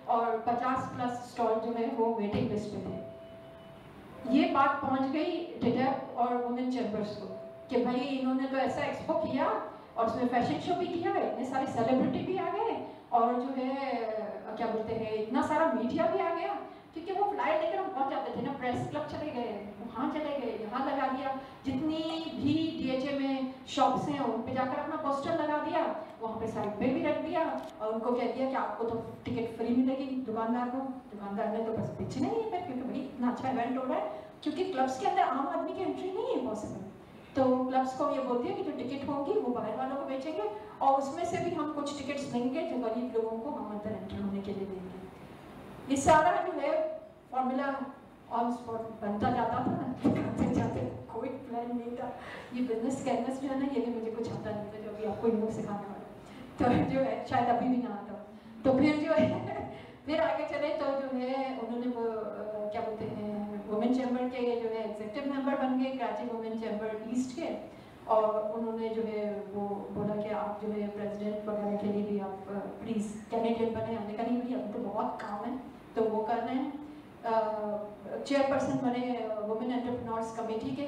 और 50+ स्टॉल जो है वो वेटिंग लिस्ट पे थे। ये बात पहुँच गई डिडेप और वुमेन चैम्बर्स को कि भाई इन्होंने तो ऐसा एक्सपो किया और उसमें फैशन शो भी किया, इतने सारे सेलिब्रिटी भी आ गए और जो है क्या बोलते हैं इतना सारा मीडिया भी आ गया, क्योंकि वो फ्लायर लेकर हम पहुंच जाते थे ना। प्रेस क्लब चले गए, वहाँ चले गए, यहाँ लगा दिया, जितनी भी DHA में शॉप्स हैं उन पे जाकर अपना पोस्टर लगा दिया, वहाँ पे साइड पे भी रख दिया और उनको कह दिया कि आपको तो टिकट फ्री मिलेगी। दुकानदार को, दुकानदार ने तो बस बेचना ही है फिर, क्योंकि भाई इतना अच्छा इवेंट हो रहा है। क्योंकि क्लब्स के अंदर आम आदमी की एंट्री नहीं है पॉसिबल, तो क्लब्स को ये बोलती है कि जो टिकट होगी वो बाहर वालों को बेचेंगे और उसमें से भी हम कुछ टिकट्स देंगे जो गरीब लोगों को हम अंदर एंटर होने के लिए देंगे। ये सारा जो है फॉर्मूला ऑन स्पॉट बनता जाता था, करते जाते, कोई प्लान नहीं था। ये बिजनेस कैनवस जो है ना, ये भी मुझे कुछ आता नहीं था जो अभी आपको इन लोग सिखाने वाला, तो जो है शायद अभी भी ना आता। तो फिर जो है फिर आगे चले तो जो है उन्होंने वो क्या बोलते हैं वुमेन चैम्बर के जो है एग्जीक्यूटिव मेंबर बन गए, कराची वुमेन चैम्बर ईस्ट के, और उन्होंने जो है वो बोला कि आप जो है प्रेसिडेंट वगैरह के लिए भी आप प्लीज़ कैंडिडेट बने। हमने कहा नहीं भाई अभी तो बहुत काम है, तो वो कर रहे हैं। चेयरपर्सन बने वुमेन एंटरप्रेन्योर्स कमेटी के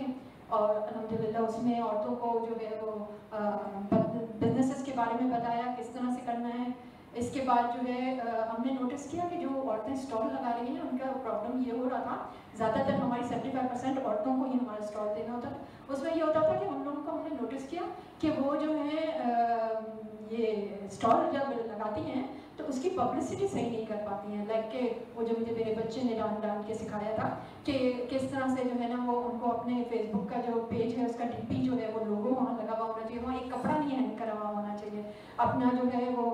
और अल्हम्दुलिल्लाह उसमें औरतों को जो है वो बिजनेसेस के बारे में बताया किस तरह से करना है। इसके बाद जो है हमने नोटिस किया कि जो औरतें स्टॉल लगा रही हैं उनका प्रॉब्लम ये हो रहा था, ज़्यादातर हमारी 75% औरतों को ही हमारा स्टॉल देना होता था। उसमें ये होता था कि हम लोगों को हमने नोटिस किया कि वो जो है ये स्टॉल जब लगाती हैं तो उसकी पब्लिसिटी सही नहीं कर पाती हैं। लाइक के वो जो मुझे मेरे बच्चे ने डाल के सिखाया था कि किस तरह से जो है ना वो उनको अपने फेसबुक का जो पेज है उसका DP जो है वो लोगो वहाँ लगा हुआ होना चाहिए, वहाँ एक कपड़ा नहीं हैंग करा हुआ होना चाहिए, अपना जो है वो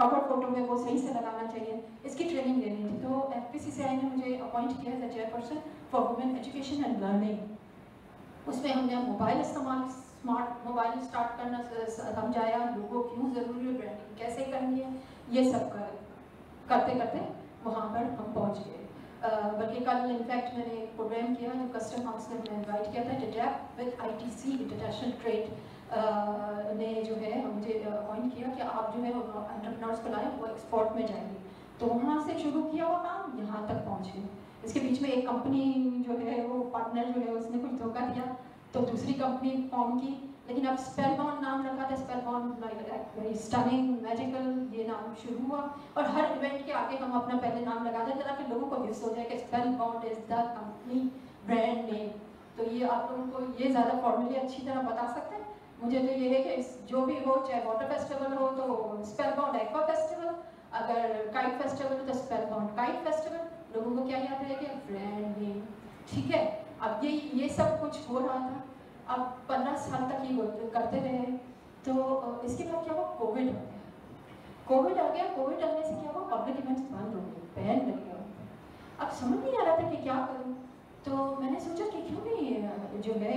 कवर फोटो में वो सही से लगाना चाहिए। इसकी ट्रेनिंग देनी थी। तो FPCCI ने मुझे अपॉइंट किया as a chairperson for women education and learning. उसमें हमने मोबाइल इस्तेमाल, स्मार्ट मोबाइल स्टार्ट करना समझाया, लोगों क्यों ज़रूरी है, ब्रांडिंग कैसे करनी है, ये सब करते करते वहाँ पर हम पहुँच गए। बल्कि कल इनफैक्ट मैंने एक प्रोग्राम किया जो कस्टम हाउस ने हमें इन्वाइट किया था, डिडेप विद ITC इंटरनेशनल ट्रेड ने जो है मुझे अपॉइंट किया कि आप जो है एंटरप्रेन्योर्स को लाएं, वो एक्सपोर्ट में जाएंगे। तो वहाँ से शुरू किया हुआ काम यहाँ तक पहुँचे। इसके बीच में एक कंपनी जो है वो पार्टनर जो है उसने कुछ धोखा दिया तो दूसरी कंपनी फॉर्म की, लेकिन अब स्पेलबाउंड नाम रखा था, स्पेलबाउंड वेरी स्टनिंग मैजिकल ये नाम शुरू हुआ। और हर इवेंट के आगे हम अपना पहले नाम लगा देते ताकि लोगों को हिस्स हो जाए कि spellbound is the company brand name. तो ये आप लोगों को ये ज़्यादा फॉर्मूले अच्छी तरह बता सकते हैं। मुझे तो ये है कि जो भी हो, चाहे वाटर फेस्टिवल हो तो स्पेलबाउंड एक्वा फेस्टिवल, अगर काइट फेस्टिवल तो स्पेलबाउंड काइट फेस्टिवल। लोगों को क्या याद रहेगा? ब्रांड नेम, ठीक है। अब ये सब कुछ हो रहा था, अब 15 साल तक ये करते रहे। तो इसके बाद क्या हुआ? कोविड आ गया। कोविड आ गया, कोविड आने से क्या हुआ? पब्लिक इवेंट्स बंद हो गए, बैन लग गया। अब समझ नहीं आ रहा था कि क्या करूं, तो मैंने सोचा कि क्यों नहीं जो है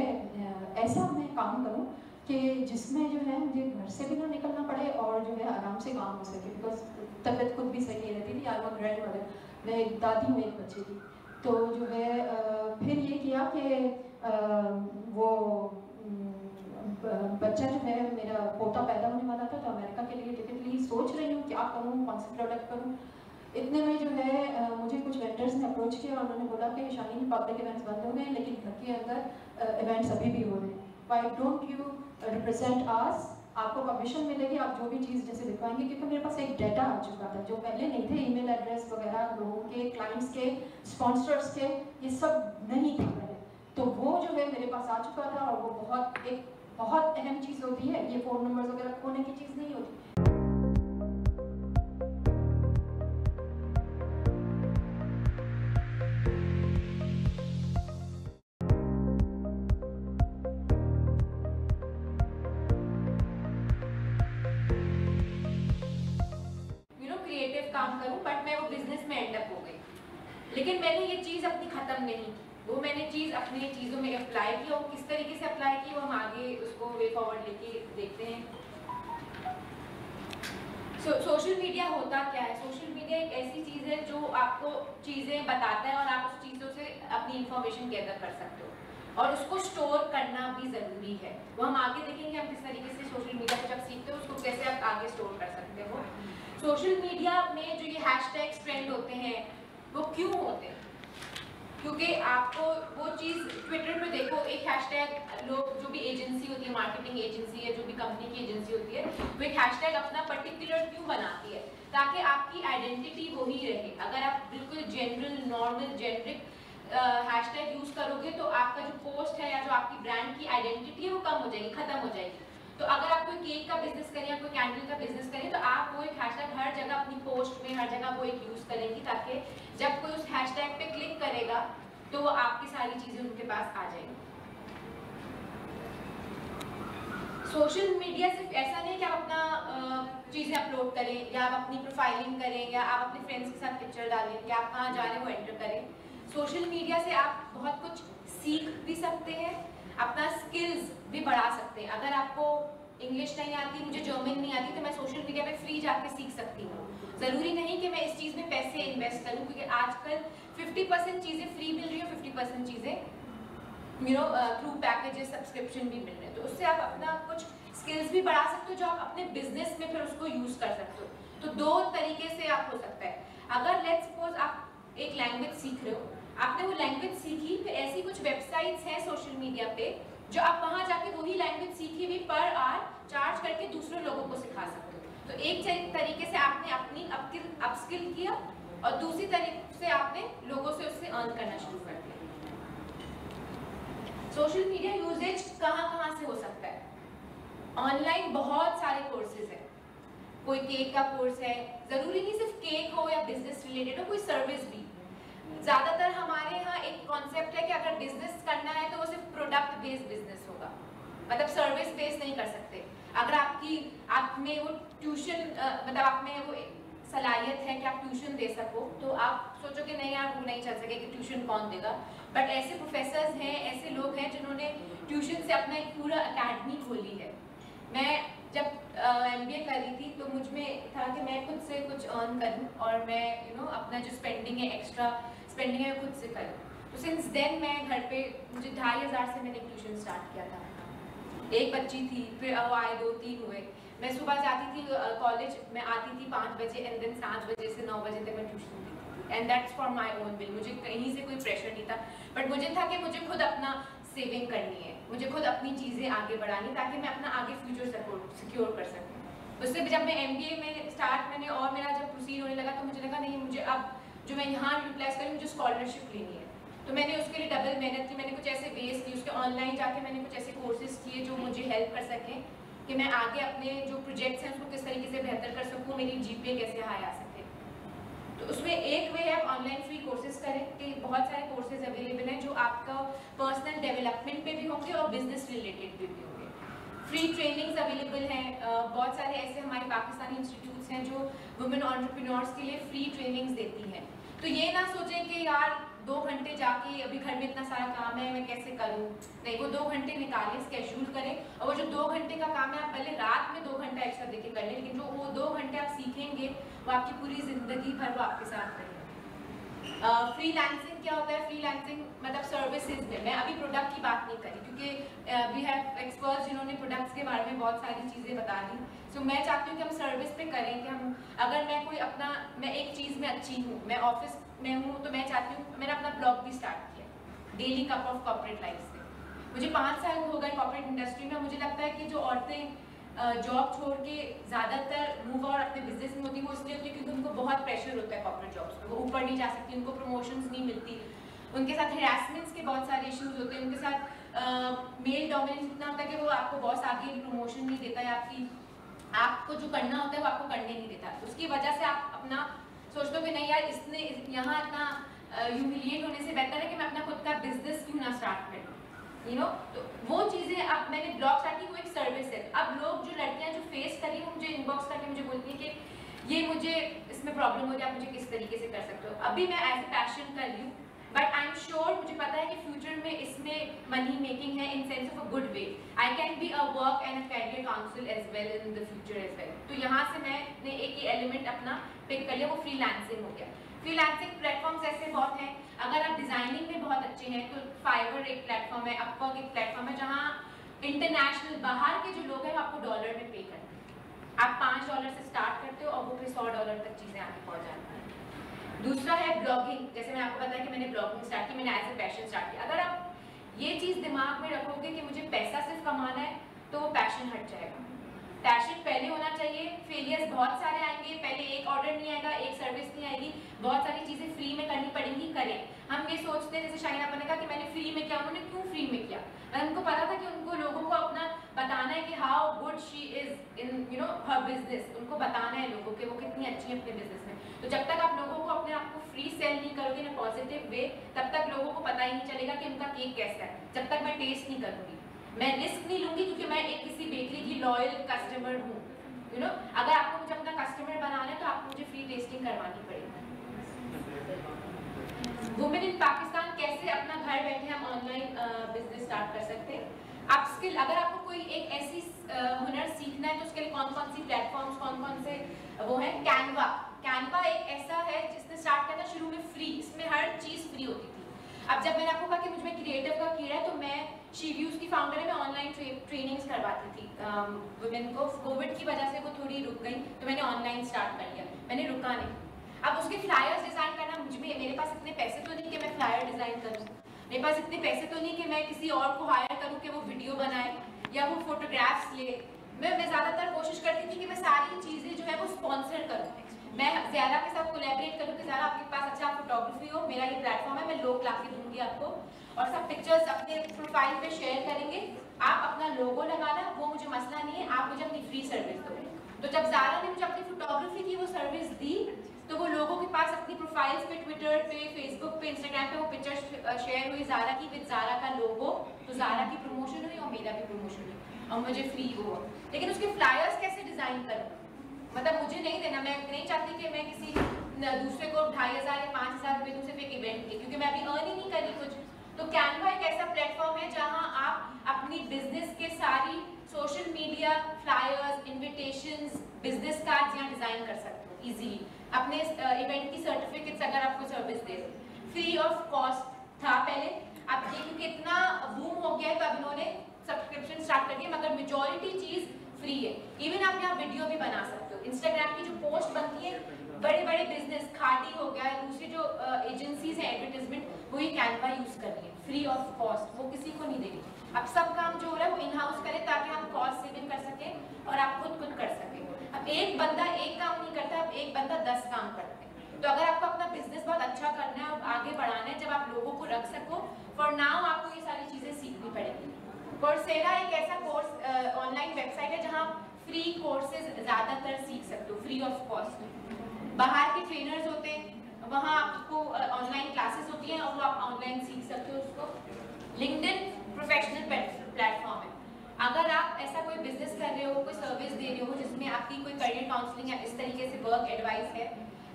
ऐसा मैं काम करूं कि जिसमें जो है मुझे घर से भी ना निकलना पड़े और जो है आराम से काम हो सके, बिकॉज तबीयत खुद भी सही नहीं रहती थी। आई एम अ ग्रैंडमदर, मैं एक दादी हूँ एक बच्चे की। तो जो है फिर ये किया कि वो बच्चा जो है मेरा पोता पैदा होने वाला था, तो अमेरिका के लिए टिकट ली। सोच रही हूँ क्या करूँ, कौन सा प्रोडक्ट करूँ। इतने में जो है मुझे कुछ वेंडर्स ने अप्रोच किया और उन्होंने बोला कि शालीन पब्लिक इवेंट्स बंद हो गए लेकिन घर के अंदर इवेंट्स अभी भी हो रहे हैं, वाई डोंट यू रिप्रेजेंट आस, आपको कमीशन मिलेगी, आप जो भी चीज़ जैसे दिखवाएंगे। क्योंकि मेरे पास एक डाटा आ चुका था जो पहले नहीं थे, ईमेल एड्रेस वगैरह लोगों के, क्लाइंट्स के, स्पॉन्सर्स के, ये सब नहीं था पहले। तो वो जो है मेरे पास आ चुका था और वो एक बहुत अहम चीज़ होती है, ये फ़ोन नंबर्स वगैरह खोने की चीज़ नहीं होती। काम करूं, बट मैं वो बिजनेस में एंड अप हो गई। लेकिन मैंने ये चीज़ अपनी ख़त्म नहीं की, वो मैंने चीज़ अपनी चीज़ों में अप्लाई की और किस तरीके से अप्लाई की वो हम आगे उसको वे फॉरवर्ड लेके देखते हैं। सोशल मीडिया होता क्या है? सोशल मीडिया एक ऐसी चीज़ है जो आपको चीज़ें बताता है और आप उस चीज़ों से अपनी इंफॉर्मेशन गैदर कर सकते हो और उसको स्टोर करना भी ज़रूरी है। वो हम आगे देखेंगे हम किस तरीके से सोशल मीडिया को जब सीखते हो उसको कैसे आप आगे स्टोर कर सकते हो। सोशल मीडिया में जो ये हैशटैग्स ट्रेंड होते हैं वो क्यों होते हैं? क्योंकि आपको वो चीज़ ट्विटर पे देखो, एक हैशटैग लोग जो भी एजेंसी होती है, मार्केटिंग एजेंसी है, जो भी कंपनी की एजेंसी होती है, वो एक हैशटैग अपना पर्टिकुलर क्यों बनाती है? ताकि आपकी आइडेंटिटी वही रहे। अगर आप बिल्कुल general normal generic hashtag use करोगे तो आपका जो पोस्ट है या जो आपकी ब्रांड की आइडेंटिटी है वो कम हो जाएगी, ख़त्म हो जाएगी। तो अगर आप कोई केक का बिजनेस करें या कोई कैंडल का बिजनेस करें तो आप वो एक हैशटैग हर जगह अपनी पोस्ट में हर जगह वो एक यूज़ करेंगी ताकि जब कोई उस हैशटैग पे क्लिक करेगा तो वो आपकी सारी चीज़ें उनके पास आ जाएंगी। सोशल मीडिया सिर्फ ऐसा नहीं कि आप अपना चीज़ें अपलोड करें या आप अपनी प्रोफाइलिंग करें या आप अपने फ्रेंड्स के साथ पिक्चर डालें या आप कहाँ जा रहे हैं वो एंटर करें। सोशल मीडिया से आप बहुत कुछ सीख भी सकते हैं, अपना स्किल्स भी बढ़ा सकते हैं। अगर आपको इंग्लिश नहीं आती, मुझे जर्मन नहीं आती, तो मैं सोशल मीडिया पे फ्री जाके सीख सकती हूँ। ज़रूरी नहीं कि मैं इस चीज़ में पैसे इन्वेस्ट करूँ क्योंकि आजकल 50% चीज़ें फ्री मिल रही है, 50% चीज़ें थ्रू पैकेजेस सब्सक्रिप्शन भी मिल रहे हैं। तो उससे आप अपना कुछ स्किल्स भी बढ़ा सकते हो जो आप अपने बिजनेस में फिर उसको यूज़ कर सकते हो। तो दो तरीके से आप हो सकता है। अगर लेट्स सपोज आप एक लैंग्वेज सीख रहे हो, आपने वो लैंग्वेज सीखी, फिर ऐसी कुछ वेबसाइट्स हैं सोशल मीडिया पे जो आप वहाँ जाके वही लैंग्वेज सीखी हुई पर आवर चार्ज करके दूसरे लोगों को सिखा सकते हो। तो एक तरीके से आपने अपनी अपस्किल किया और दूसरी तरीके से आपने लोगों से उससे अर्न करना शुरू कर दिया। सोशल मीडिया यूजेज कहाँ से हो सकता है? ऑनलाइन बहुत सारे कोर्सेज हैं। कोई केक का कोर्स है, ज़रूरी नहीं सिर्फ केक हो या बिजनेस रिलेटेड हो, कोई सर्विस भी। ज़्यादातर हमारे यहाँ एक कॉन्सेप्ट है कि अगर बिजनेस करना है तो वो सिर्फ प्रोडक्ट बेस्ड बिजनेस होगा, मतलब सर्विस बेस्ड नहीं कर सकते। अगर आप में वो ट्यूशन मतलब आप में वो सलाहियत है कि आप ट्यूशन दे सको तो आप सोचो कि नहीं यार वो नहीं चल सके कि ट्यूशन कौन देगा। बट ऐसे प्रोफेसर्स हैं, ऐसे लोग हैं जिन्होंने ट्यूशन से अपना एक पूरा अकेडमी खोली है। मैं जब MBA कर रही थी तो मुझ में था कि मैं खुद से कुछ अर्न करूं और मैं अपना जो स्पेंडिंग है, एक्स्ट्रा स्पेंडिंग है खुद से करूं। तो सिंस देन मैं घर पे मुझे 2500 से मैंने ट्यूशन स्टार्ट किया था। एक बच्ची थी, फिर अब आए 2-3 हुए। मैं सुबह जाती थी कॉलेज में, आती थी 5 बजे एंड देन 7 बजे से 9 बजे तक मैं ट्यूशन देती थी। And that's for my own will. मुझे कहीं से कोई प्रेशर नहीं था, बट मुझे था कि मुझे खुद अपना सेविंग करनी है, मुझे खुद अपनी चीज़ें आगे बढ़ानी ताकि मैं अपना आगे फ्यूचर सिक्योर कर सकूँ। उससे जब मैं MBA में मैंने और मेरा जब प्रोसीड होने लगा तो मुझे लगा नहीं, मुझे अब जो मैं यहाँ यूटिलाइज करूँ मुझे स्कॉलरशिप लेनी है। तो मैंने उसके लिए डबल मेहनत की, मैंने कुछ ऐसे बेस की, उसके ऑनलाइन जाके मैंने कुछ ऐसे कोर्सेज किए जो मुझे हेल्प कर सकें कि मैं आगे अपने जो प्रोजेक्ट्स हैं उसको किस तरीके से बेहतर कर सकूँ, मेरी जीपीए कैसे हाई आ सके। तो उसमें एक वे है ऑनलाइन फ्री कोर्सेज करें कि बहुत सारे कोर्सेज अवेलेबल हैं जो आपका पर्सनल डेवलपमेंट पे भी होंगे और बिजनेस रिलेटेड भी होंगे। फ्री ट्रेनिंग्स अवेलेबल हैं, बहुत सारे ऐसे हमारे पाकिस्तानी इंस्टीट्यूट्स हैं जो वुमेन एंटरप्रेन्योर्स के लिए फ्री ट्रेनिंग्स देती हैं। तो ये ना सोचें कि यार 2 घंटे जाके अभी घर में इतना सारा काम है मैं कैसे करूं, नहीं, वो 2 घंटे निकालें, स्केड्यूल करें, और वो जो 2 घंटे का काम है आप पहले रात में 2 घंटा एक्स्ट्रा देके कर लें, लेकिन जो वो 2 घंटे आप सीखेंगे वो आपकी पूरी जिंदगी भर वो आपके साथ रहेगा। फ्रीलांसिंग क्या होता है? फ्रीलांसिंग मतलब सर्विसेज में, मैं अभी प्रोडक्ट की बात नहीं करी क्योंकि वी हैव एक्सपर्ट्स जिन्होंने प्रोडक्ट्स के बारे में बहुत सारी चीज़ें बता दी। सो मैं चाहती हूँ कि हम सर्विस पे करें, कि हम अगर मैं कोई अपना, मैं एक चीज़ में अच्छी हूँ, मैं ऑफिस में हूँ, तो मैं चाहती हूँ, मैंने अपना ब्लॉग भी स्टार्ट किया, daily cup of corporate life से। मुझे 5 साल हो गए कॉर्पोरेट इंडस्ट्री में। मुझे लगता है कि जो औरतें जॉब छोड़ के ज़्यादातर मूव और अपने बिजनेस में होती है वो इसलिए होती है क्योंकि उनको बहुत प्रेशर होता है कॉर्पोरेट जॉब्स में, वो ऊपर नहीं जा सकती, उनको प्रमोशंस नहीं मिलती, उनके साथ हैरेसमेंट्स के बहुत सारे इश्यूज होते हैं, उनके साथ मेल डोमिनेंस इतना होता है कि वो आपको बॉस आगे प्रमोशन नहीं देता है, आपको जो करना होता है वो आपको करने नहीं देता। उसकी वजह से आप अपना सोचते हो कि नहीं यार, इसने यहाँ इतना ह्यूमिलिएट होने से बेहतर है कि मैं अपना खुद का बिजनेस क्यों ना स्टार्ट करूँ, यू नो। तो वो चीज़ें, अब मैंने ब्लॉग स्टार्ट की, वो एक सर्विस है। अब लोग, जो लड़कियां जो फेस करी, वो मुझे इनबॉक्स करके मुझे बोलती हैं कि ये मुझे इसमें प्रॉब्लम हो रही है, आप मुझे किस तरीके से कर सकते हो। अभी मैं एज ए पैशन कर रही हूँ, बट आई एम श्योर, मुझे पता है कि फ्यूचर में इसमें मनी मेकिंग है in sense of a good way. I can be a work and a career council as well in the future as well. तो यहाँ से मैंने एक ही एलिमेंट अपना पिक कर लिया, वो फ्रीलांसिंग हो गया। फ्रीलांसिंग प्लेटफॉर्म्स ऐसे बहुत हैं। अगर आप डिजाइनिंग में बहुत अच्छे हैं तो फाइवर एक प्लेटफॉर्म है, अपवर्क एक प्लेटफॉर्म है, जहाँ इंटरनेशनल बाहर के जो लोग हैं आपको डॉलर में पे करते हैं। आप $5 से स्टार्ट करते हो और वो फिर $100 तक चीजें आगे पहुंच जाती हैं। दूसरा है ब्लॉगिंग। जैसे मैं आपको बताया कि मैंने ब्लॉगिंग स्टार्ट की, मैंने एज ए पैशन स्टार्ट किया। अगर आप ये चीज दिमाग में रखोगे कि मुझे पैसा सिर्फ कमाना है, तो वो पैशन हट जाएगा। पैशन पहले होना चाहिए। फेलियर्स बहुत सारे आएंगे, पहले एक ऑर्डर नहीं आएगा, एक सर्विस नहीं आएगी, बहुत सारी चीजें फ्री में करनी पड़ेंगी, करें। हम ये सोचते हैं, जैसे शाहिना ने कहा कि मैंने फ्री में किया, उन्होंने क्यों फ्री में किया? उनको पता था कि उनको लोगों को अपना बताना है कि how good she is in you know her business. उनको बताना है लोगों के वो कितनी अच्छी है अपने बिजनेस में। तो जब तक आप लोगों को अपने आप को फ्री सेल नहीं करोगे इन पॉजिटिव वे, तब तक लोगों को पता ही नहीं चलेगा कि उनका केक कैसा है। जब तक मैं टेस्ट नहीं करूंगी, मैं रिस्क नहीं लूंगी, क्योंकि मैं एक किसी बेकरी की लॉयल कस्टमर हूँ, यू नो। अगर आपको मुझे अपना कस्टमर बनाना है तो आपको मुझे फ्री टेस्टिंग करवानी पड़ेगी। वुमेन इन पाकिस्तान, कैसे अपना घर बैठे हम ऑनलाइन बिजनेस स्टार्ट कर सकते हैं। आप स्किल, अगर आपको कोई एक ऐसी हुनर सीखना है तो उसके लिए कौन कौन सी प्लेटफॉर्म्स, कौन कौन से वो है। कैनवा, कैनवा एक ऐसा है जिसने स्टार्ट किया था शुरू में फ्री, इसमें हर चीज़ फ्री होती थी। अब जब मैंने आपको कहा कि मुझे क्रिएटिव का कीड़ा है, तो मैं शीव्यूज की फाउंडर है, मैं ऑनलाइन ट्रेनिंग्स करवाती थी वुमेन को। कोविड की वजह से वो थोड़ी रुक गई, तो मैंने ऑनलाइन स्टार्ट कर लिया, मैंने रुका नहीं। अब उसके फ्लायर्स डिज़ाइन करना, मेरे पास इतने पैसे तो नहीं कि मैं फ्लायर डिज़ाइन करूँ, मेरे पास इतने पैसे तो नहीं कि मैं किसी और को हायर करूँ कि वो वीडियो बनाए या वो फोटोग्राफ्स ले। मैं ज़्यादातर कोशिश करती थी कि मैं सारी चीज़ें जो है वो स्पॉन्सर करूँ। मैं ज़ारा के साथ कोलैबोरेट करूँ कि ज़ारा आपके पास अच्छा फोटोग्राफी हो, मेरा ये प्लेटफॉर्म है, मैं लोग ला के दूँगी आपको, और सब पिक्चर्स अपने प्रोफाइल पे शेयर करेंगे, आप अपना लोगो लगाना, वो मुझे मसला नहीं है, आप मुझे अपनी फ्री सर्विस दो। तो जब ज़ारा ने मुझे अपनी फोटोग्राफी की वो सर्विस दी, तो वो लोगों के पास अपनी प्रोफाइल्स पे, ट्विटर पे, फेसबुक पे, इंस्टाग्राम पे वो पिक्चर शेयर हुई ज़ारा की विद ज़ारा का लोगो, तो ज़ारा की प्रमोशन हुई और मेरा भी प्रमोशन हुई और मुझे फ्री हुआ। लेकिन उसके फ्लायर्स कैसे डिज़ाइन करूँ, मतलब मुझे नहीं देना, मैं नहीं चाहती कि मैं किसी दूसरे को 2500 या 5000 रुपये दूँ सिर्फ एक इवेंट के, क्योंकि मैं अभी अर्न ही नहीं कर रही कुछ। तो कैनवा एक ऐसा प्लेटफॉर्म है जहां आप अपनी बिजनेस के सारी social media, flyers, invitations, business cards यहाँ डिज़ाइन कर सकते हो इजीली। अपने इवेंट की सर्टिफिकेट्स अगर आपको service they, free of cost था पहले। अब ये क्योंकि इतना बूम हो गया है तो अब इन्होंने सब्सक्रिप्शन स्टार्ट कर दिया, मगर मेजॉरिटी चीज़ फ्री है। इवन आप यहाँ वीडियो भी बना सकते हो। इंस्टाग्राम की जो पोस्ट बनती है, बड़े बड़े बिजनेस, खाटी हो गया, दूसरी जो एजेंसीज हैं एडवर्टाइजमेंट, वो ये कैनवा यूज़ कर रही है फ्री ऑफ कॉस्ट, वो किसी को नहीं देगी। अब सब काम जो हो रहा है वो इन हाउस करें ताकि हम कॉस्ट सेविंग कर सकें और आप खुद कर सकें। अब एक बंदा एक काम नहीं करता, अब एक बंदा 10 काम करता है। तो अगर आपको अपना बिजनेस बहुत अच्छा करना है और आगे बढ़ाना है, जब आप लोगों को रख सको, फॉर नाउ आपको ये सारी चीज़ें सीखनी पड़ेगी। कोर्सेरा एक ऐसा कोर्स ऑनलाइन वेबसाइट है जहाँ फ्री कोर्सेज ज़्यादातर सीख सकते हो, फ्री ऑफ कॉस्ट। बाहर के ट्रेनर्स होते हैं, वहाँ आपको ऑनलाइन क्लासेस होती हैं और वो आप ऑनलाइन सीख सकते हो उसको। लिंक्डइन प्रोफेशनल प्लेटफॉर्म है। अगर आप ऐसा कोई बिजनेस कर रहे हो, कोई सर्विस दे रहे हो जिसमें आपकी कोई करियर काउंसलिंग या इस तरीके से वर्क एडवाइस है,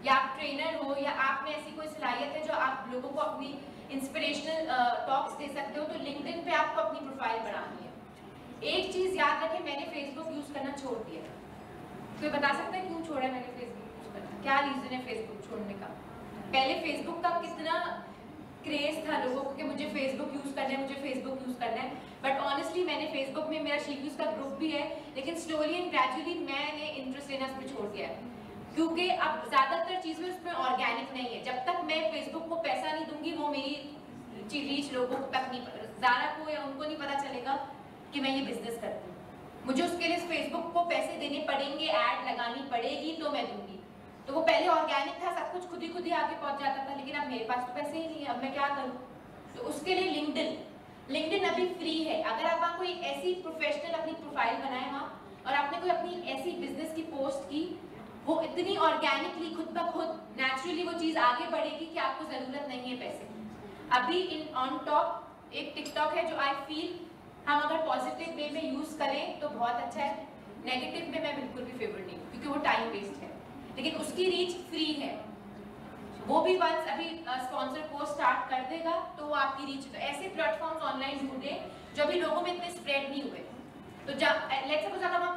या आप ट्रेनर हो, या आप में ऐसी कोई सलाहियत है जो आप लोगों को अपनी इंस्पिरेशनल टॉक्स दे सकते हो, तो लिंक्डइन पे आपको अपनी प्रोफाइल बढ़ानी है। एक चीज़ याद रखें, मैंने फेसबुक यूज़ करना छोड़ दिया। कोई बता सकता है क्यों छोड़ा मैंने फेसबुक यूज़ करना? क्या रीज़न है फेसबुक छोड़ने का? पहले फेसबुक का कितना क्रेज था लोगों को कि मुझे फेसबुक यूज़ करना है, मुझे फेसबुक यूज़ करना है। बट ऑनेस्टली मैंने फेसबुक में मेरा शीव्यूज़ का ग्रुप भी है, लेकिन स्लोली एंड ग्रेजुअली मैंने इंटरेस्ट लेना उस पर छोड़ दिया है, क्योंकि अब ज़्यादातर चीज़ें उसमें ऑर्गेनिक नहीं है। जब तक मैं फेसबुक को पैसा नहीं दूंगी, वो मेरी रीच लोगों तक नहीं, ज़ारा को या उनको नहीं पता चलेगा कि मैं ये बिजनेस करती हूँ। मुझे उसके लिए फेसबुक को पैसे देने पड़ेंगे, ऐड लगानी पड़ेगी तो मैं दूंगी। तो वो पहले ऑर्गेनिक था, सब कुछ खुद ही आगे पहुंच जाता था, लेकिन अब मेरे पास तो पैसे ही नहीं है, अब मैं क्या करूँ? तो उसके लिए लिंक्डइन अभी फ्री है। अगर आप वहाँ कोई ऐसी प्रोफेशनल अपनी प्रोफाइल बनाए वहाँ, और आपने कोई अपनी ऐसी बिजनेस की पोस्ट की, वो इतनी ऑर्गेनिकली खुद ब खुद नेचुरली वो चीज़ आगे बढ़ेगी कि आपको ज़रूरत नहीं है पैसे की। अभी इन ऑन टॉप एक टिकटॉक है जो आई फील हम अगर पॉजिटिव वे में यूज़ करें तो बहुत अच्छा है, नेगेटिव में मैं बिल्कुल भी फेवर नहीं हूँ, क्योंकि वो टाइम वेस्ट है, लेकिन उसकी रीच फ्री है। वो भी वंस अभी स्पॉन्सर कोर्स स्टार्ट कर देगा तो वो आपकी रीच। तो ऐसे प्लेटफॉर्म्स ऑनलाइन ढूंढे जो अभी लोगों में इतने स्प्रेड नहीं हुए। तो जब लेट्स सपोज अगर वहाँ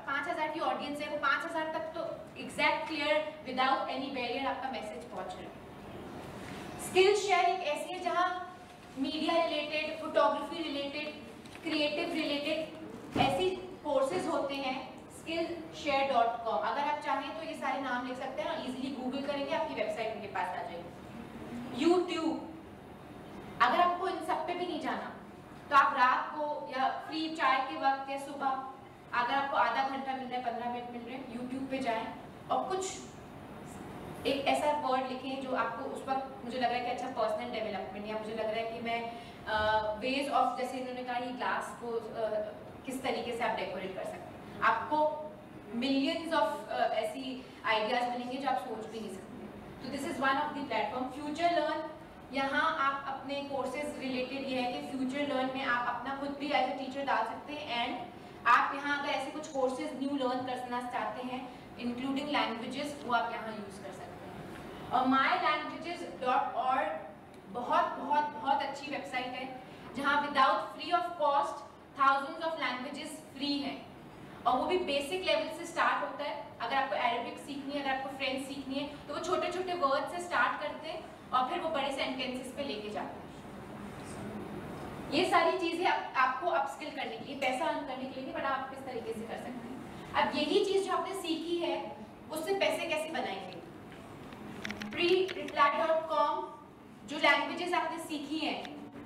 5,000 की ऑडियंस है, वो 5,000 तक तो exact clear without any barrier आपका मैसेज पहुँच रहा है। स्किल शेयर एक ऐसी है जहाँ media related, photography related, creative related ऐसी कोर्सेज होते हैं। skillshare.com, अगर आप चाहें तो ये सारे नाम लिख सकते हैं और इजीली गूगल करेंगे, आपकी वेबसाइट उनके पास आ जाएगी। YouTube, अगर आपको इन सब पे भी नहीं जाना तो आप रात को या फ्री चाय के वक्त या सुबह, अगर आपको आधा घंटा मिल रहा है, 15 मिनट मिल रहे हैं, YouTube पे जाएं और कुछ एक ऐसा वर्ड लिखें जो आपको उस वक्त मुझे लग रहा है कि अच्छा पर्सनल डेवलपमेंट, या मुझे लग रहा है कि मैं वेज ऑफ, जैसे इन्होंने कहा ये ग्लास को किस तरीके से आप डेकोरेट कर सकते हैं। आपको मिलियंस ऑफ ऐसी आइडियाज मिलेंगे जो आप सोच भी नहीं सकते। तो this is one of the platform. Future learn, यहाँ आप अपने कोर्सेज रिलेटेड ये है कि फ्यूचर लर्न में आप अपना खुद भी एज ए टीचर डाल सकते हैं, एंड आप यहाँ अगर ऐसे कुछ कोर्सेज न्यू लर्न करना चाहते हैं इंक्लूडिंग लैंग्वेजेस, वो आप यहाँ यूज़ कर सकते हैं। और mylanguages.org बहुत बहुत बहुत अच्छी वेबसाइट है जहाँ without free of cost thousands of languages free हैं, और वो भी बेसिक लेवल से स्टार्ट होता है। अगर आपको अरेबिक सीखनी है, अगर आपको फ्रेंच सीखनी है, तो वो छोटे छोटे वर्ड से स्टार्ट करते हैं और फिर वो बड़े सेंटेंसेस पे लेके जाते हैं। ये सारी चीज़ें आपको अपस्किल करने के लिए, पैसा अर्न करने के लिए नहीं, बट आप किस तरीके से कर सकते हैं। अब यही चीज़ जो आपने सीखी है उससे पैसे कैसे बनाएंगे? prereply.com, जो लैंग्वेजेस आपने सीखी हैं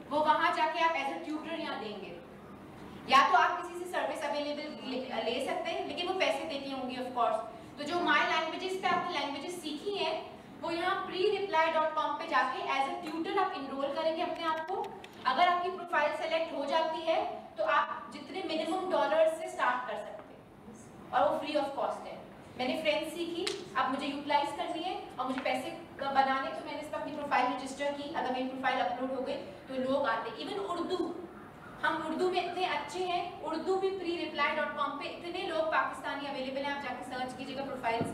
वो वहाँ जाके आप एज ए ट्यूटर यहाँ देंगे, या तो आप किसी से सर्विस अवेलेबल ले सकते हैं, लेकिन वो पैसे देती होंगी ऑफ कोर्स। तो जो माय लैंग्वेजेस पे आपने लैंग्वेजेस सीखी हैं वो यहाँ prereply.com पे जाके एज ए ट्यूटर आप इनरोल करेंगे अपने आप को। अगर आपकी प्रोफाइल सेलेक्ट हो जाती है तो आप जितने मिनिमम डॉलर से स्टार्ट कर सकते हैं, और वो फ्री ऑफ कॉस्ट है। मैंने फ्रेंच सीखी, अब मुझे यूटिलाइज करनी है और मुझे पैसे बनाने, तो मैंने इस पर अपनी प्रोफाइल रजिस्टर की। अगर मेरी प्रोफाइल अपलोड हो गई तो लोग आते। इवन उर्दू, हम उर्दू में इतने अच्छे हैं, उर्दू भी prereply.com पे इतने लोग पाकिस्तानी अवेलेबल हैं, आप जाके सर्च कीजिएगा प्रोफाइल्स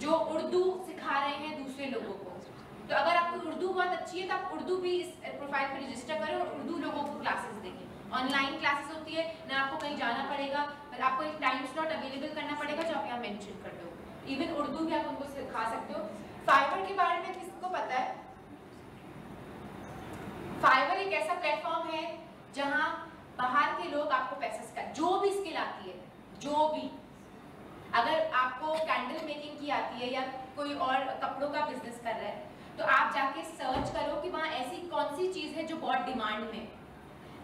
जो उर्दू सिखा रहे हैं दूसरे लोगों को। तो अगर आपको उर्दू बहुत अच्छी है तो आप उर्दू भी इस प्रोफाइल पे रजिस्टर करें और उर्दू लोगों को क्लासेस देंगे। ऑनलाइन क्लासेस होती है ना, आपको कहीं जाना पड़ेगा, पर आपको एक टाइम स्लॉट अवेलेबल करना पड़ेगा जो आप यहाँ मेंशन कर दो। इवन उर्दू भी आप उनको सिखा सकते हो। फाइवर के बारे में किसको पता है? फाइवर एक ऐसा प्लेटफॉर्म है जहाँ बाहर के लोग आपको पैसे, जो भी स्किल आती है, जो भी, अगर आपको कैंडल मेकिंग की आती है या कोई और कपड़ों का बिजनेस कर रहा है, तो आप जाके सर्च करो कि वहाँ ऐसी कौन सी चीज़ है जो बहुत डिमांड में।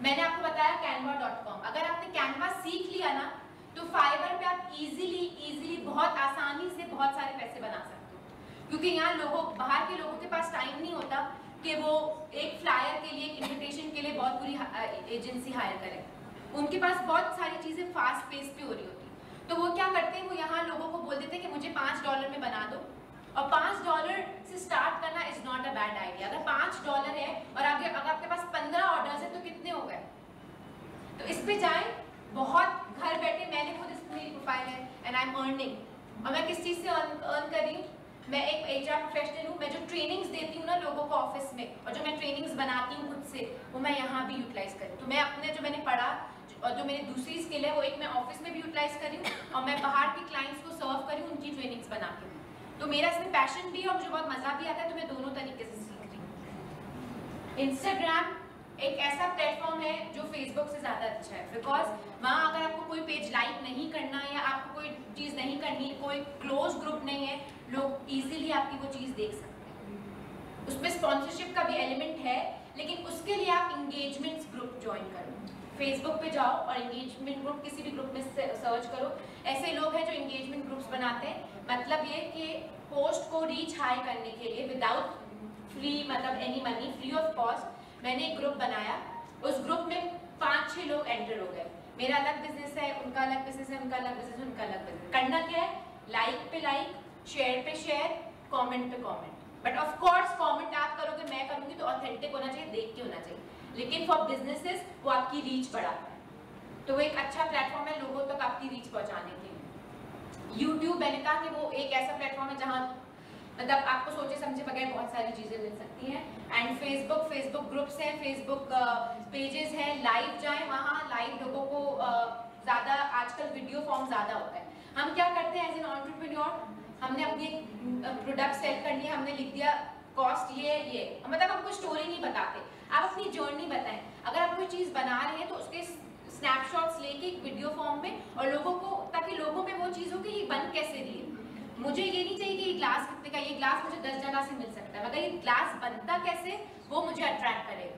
मैंने आपको बताया canva.com, अगर आपने कैनवा सीख लिया ना तो फाइवर पे आप इजीली बहुत आसानी से बहुत सारे पैसे बना सकते हो। क्योंकि यहाँ बाहर के लोगों के पास टाइम नहीं होता कि वो एक फ्लायर के लिए, एक इन्विटेशन के लिए बहुत बुरी एजेंसी हायर करें। उनके पास बहुत सारी चीज़ें फास्ट पेस पे हो रही होती, तो वो क्या करते हैं, वो यहाँ लोगों को बोल देते हैं कि मुझे $5 में बना दो। और $5 से स्टार्ट करना is not a bad idea. अगर $5 है और अगर आपके पास 15 ऑर्डर्स है तो कितने हो गए? तो इस पे जाएं, बहुत घर बैठे, मैंने खुद इस मेरी प्रोफाइल है एंड आई एम अर्निंग। और मैं किस चीज़ से अर्न कर रही हूँ? मैं एक HR प्रोफेशनल हूँ, मैं जो ट्रेनिंग्स देती हूँ ना लोगों को ऑफिस में, और जो मैं ट्रेनिंग्स बनाती हूँ खुद से, वो मैं यहाँ भी यूटिलाइज करूँ। तो मैं अपने जो मैंने पढ़ा और जो मेरी दूसरी स्किल है वो एक मैं ऑफिस में भी यूटिलाइज करी हूँ और मैं बाहर के क्लाइंट्स को सर्व करी हूँ उनकी ट्रेनिंग्स बना के। तो मेरा इसमें पैशन भी है और मुझे बहुत मजा भी आता है, तो मैं दोनों तरीके से सीख रही हूँ। इंस्टाग्राम एक ऐसा प्लेटफॉर्म है जो फेसबुक से ज़्यादा अच्छा है, बिकॉज वहाँ अगर आपको कोई पेज लाइक नहीं करना है या आपको कोई चीज़ नहीं करनी, कोई क्लोज ग्रुप नहीं है, लोग इजीली आपकी वो चीज़ देख सकते हैं। उसमें स्पॉन्सरशिप का भी एलिमेंट है, लेकिन उसके लिए आप इंगेजमेंट्स ग्रुप ज्वाइन करो। फेसबुक पे जाओ और इंगेजमेंट ग्रुप किसी भी ग्रुप में सर्च करो, ऐसे लोग हैं जो इंगेजमेंट ग्रुप्स बनाते हैं। मतलब ये कि पोस्ट को रीच हाई करने के लिए विदाउट फ्री, मतलब any money, free of cost, मैंने एक ग्रुप बनाया। उस ग्रुप में 5-6 लोग एंटर हो गए। मेरा अलग बिजनेस है, उनका अलग बिजनेस है, उनका अलग बिजनेस है, उनका अलग बिजनेस। करना क्या है? लाइक पे लाइक, शेयर पे शेयर, कमेंट पे comment. But of course comment आप करोगे, मैं करूंगी तो ऑथेंटिक होना चाहिए, देख के होना चाहिए। लेकिन फॉर बिजनेसेस वो आपकी रीच बढ़ाता है, तो वो एक अच्छा प्लेटफॉर्म है लोगों तक आपकी रीच पहुंचाने के लिए। यूट्यूब मैंने कहा कि वो एक ऐसा प्लेटफॉर्म है जहाँ मतलब आपको सोचे समझे बगैर बहुत सारी चीज़ें मिल सकती हैं। एंड फेसबुक ग्रुप्स हैं, फेसबुक पेजेस हैं, लाइव जाएं, वहाँ लाइव लोगों को ज़्यादा आजकल वीडियो फॉर्म ज़्यादा होता है। हम क्या करते हैं एज एन एंटरप्रेन्योर, हमने अपनी प्रोडक्ट सेल करनी है, हमने लिख दिया कॉस्ट ये, मतलब हम कोई स्टोरी नहीं बताते, आप अपनी जर्नी बताएं। अगर आप कोई चीज़ बना रहे हैं तो उसके स्नैपशॉट्स लेके एक वीडियो फॉर्म में, और लोगों को, ताकि लोगों में वो चीज़ हो कि ये बन कैसे रही है। मुझे ये नहीं चाहिए कि ये ग्लास कितने का, ये ग्लास मुझे 10 जगह से मिल सकता है, मगर ये ग्लास बनता कैसे, वो मुझे अट्रैक्ट करेगा।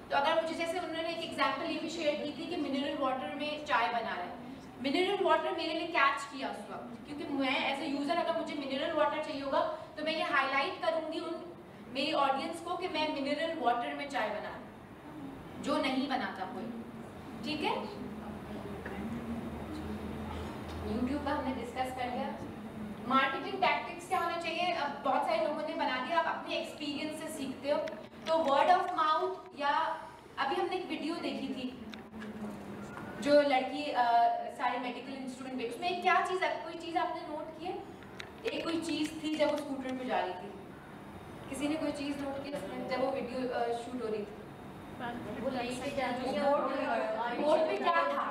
तो अगर मुझे, जैसे उन्होंने एक एग्जांपल ये भी शेयर की थी कि मिनरल वाटर में चाय बना रहे हैं। मिनरल वाटर मेरे लिए कैच किया उस वक्त, क्योंकि मैं एज ए यूजर अगर मुझे मिनरल वाटर चाहिए होगा तो मैं ये हाईलाइट करूंगी उन मेरी ऑडियंस को कि मैं मिनरल वाटर में चाय बना रही हूं, जो नहीं बनाता कोई। ठीक है, यूट्यूब का हमने डिस्कस कर लिया। मार्केटिंग टैक्टिक्स क्या होना चाहिए, अब बहुत सारे लोगों ने बना दिया, आप अपने एक्सपीरियंस से सीखते हो। तो वर्ड ऑफ माउथ, या अभी हमने एक वीडियो देखी थी जो लड़की सारे मेडिकल इंस्ट्रूमेंट पे, उसमें क्या चीज़, कोई चीज़ आपने नोट की है? एक कोई चीज़ थी जब वो स्कूटर पे जा रही थी, किसी ने कोई चीज़ नोट की उसमें जब वो वीडियो शूट हो रही थी? बोर्ड पे क्या था?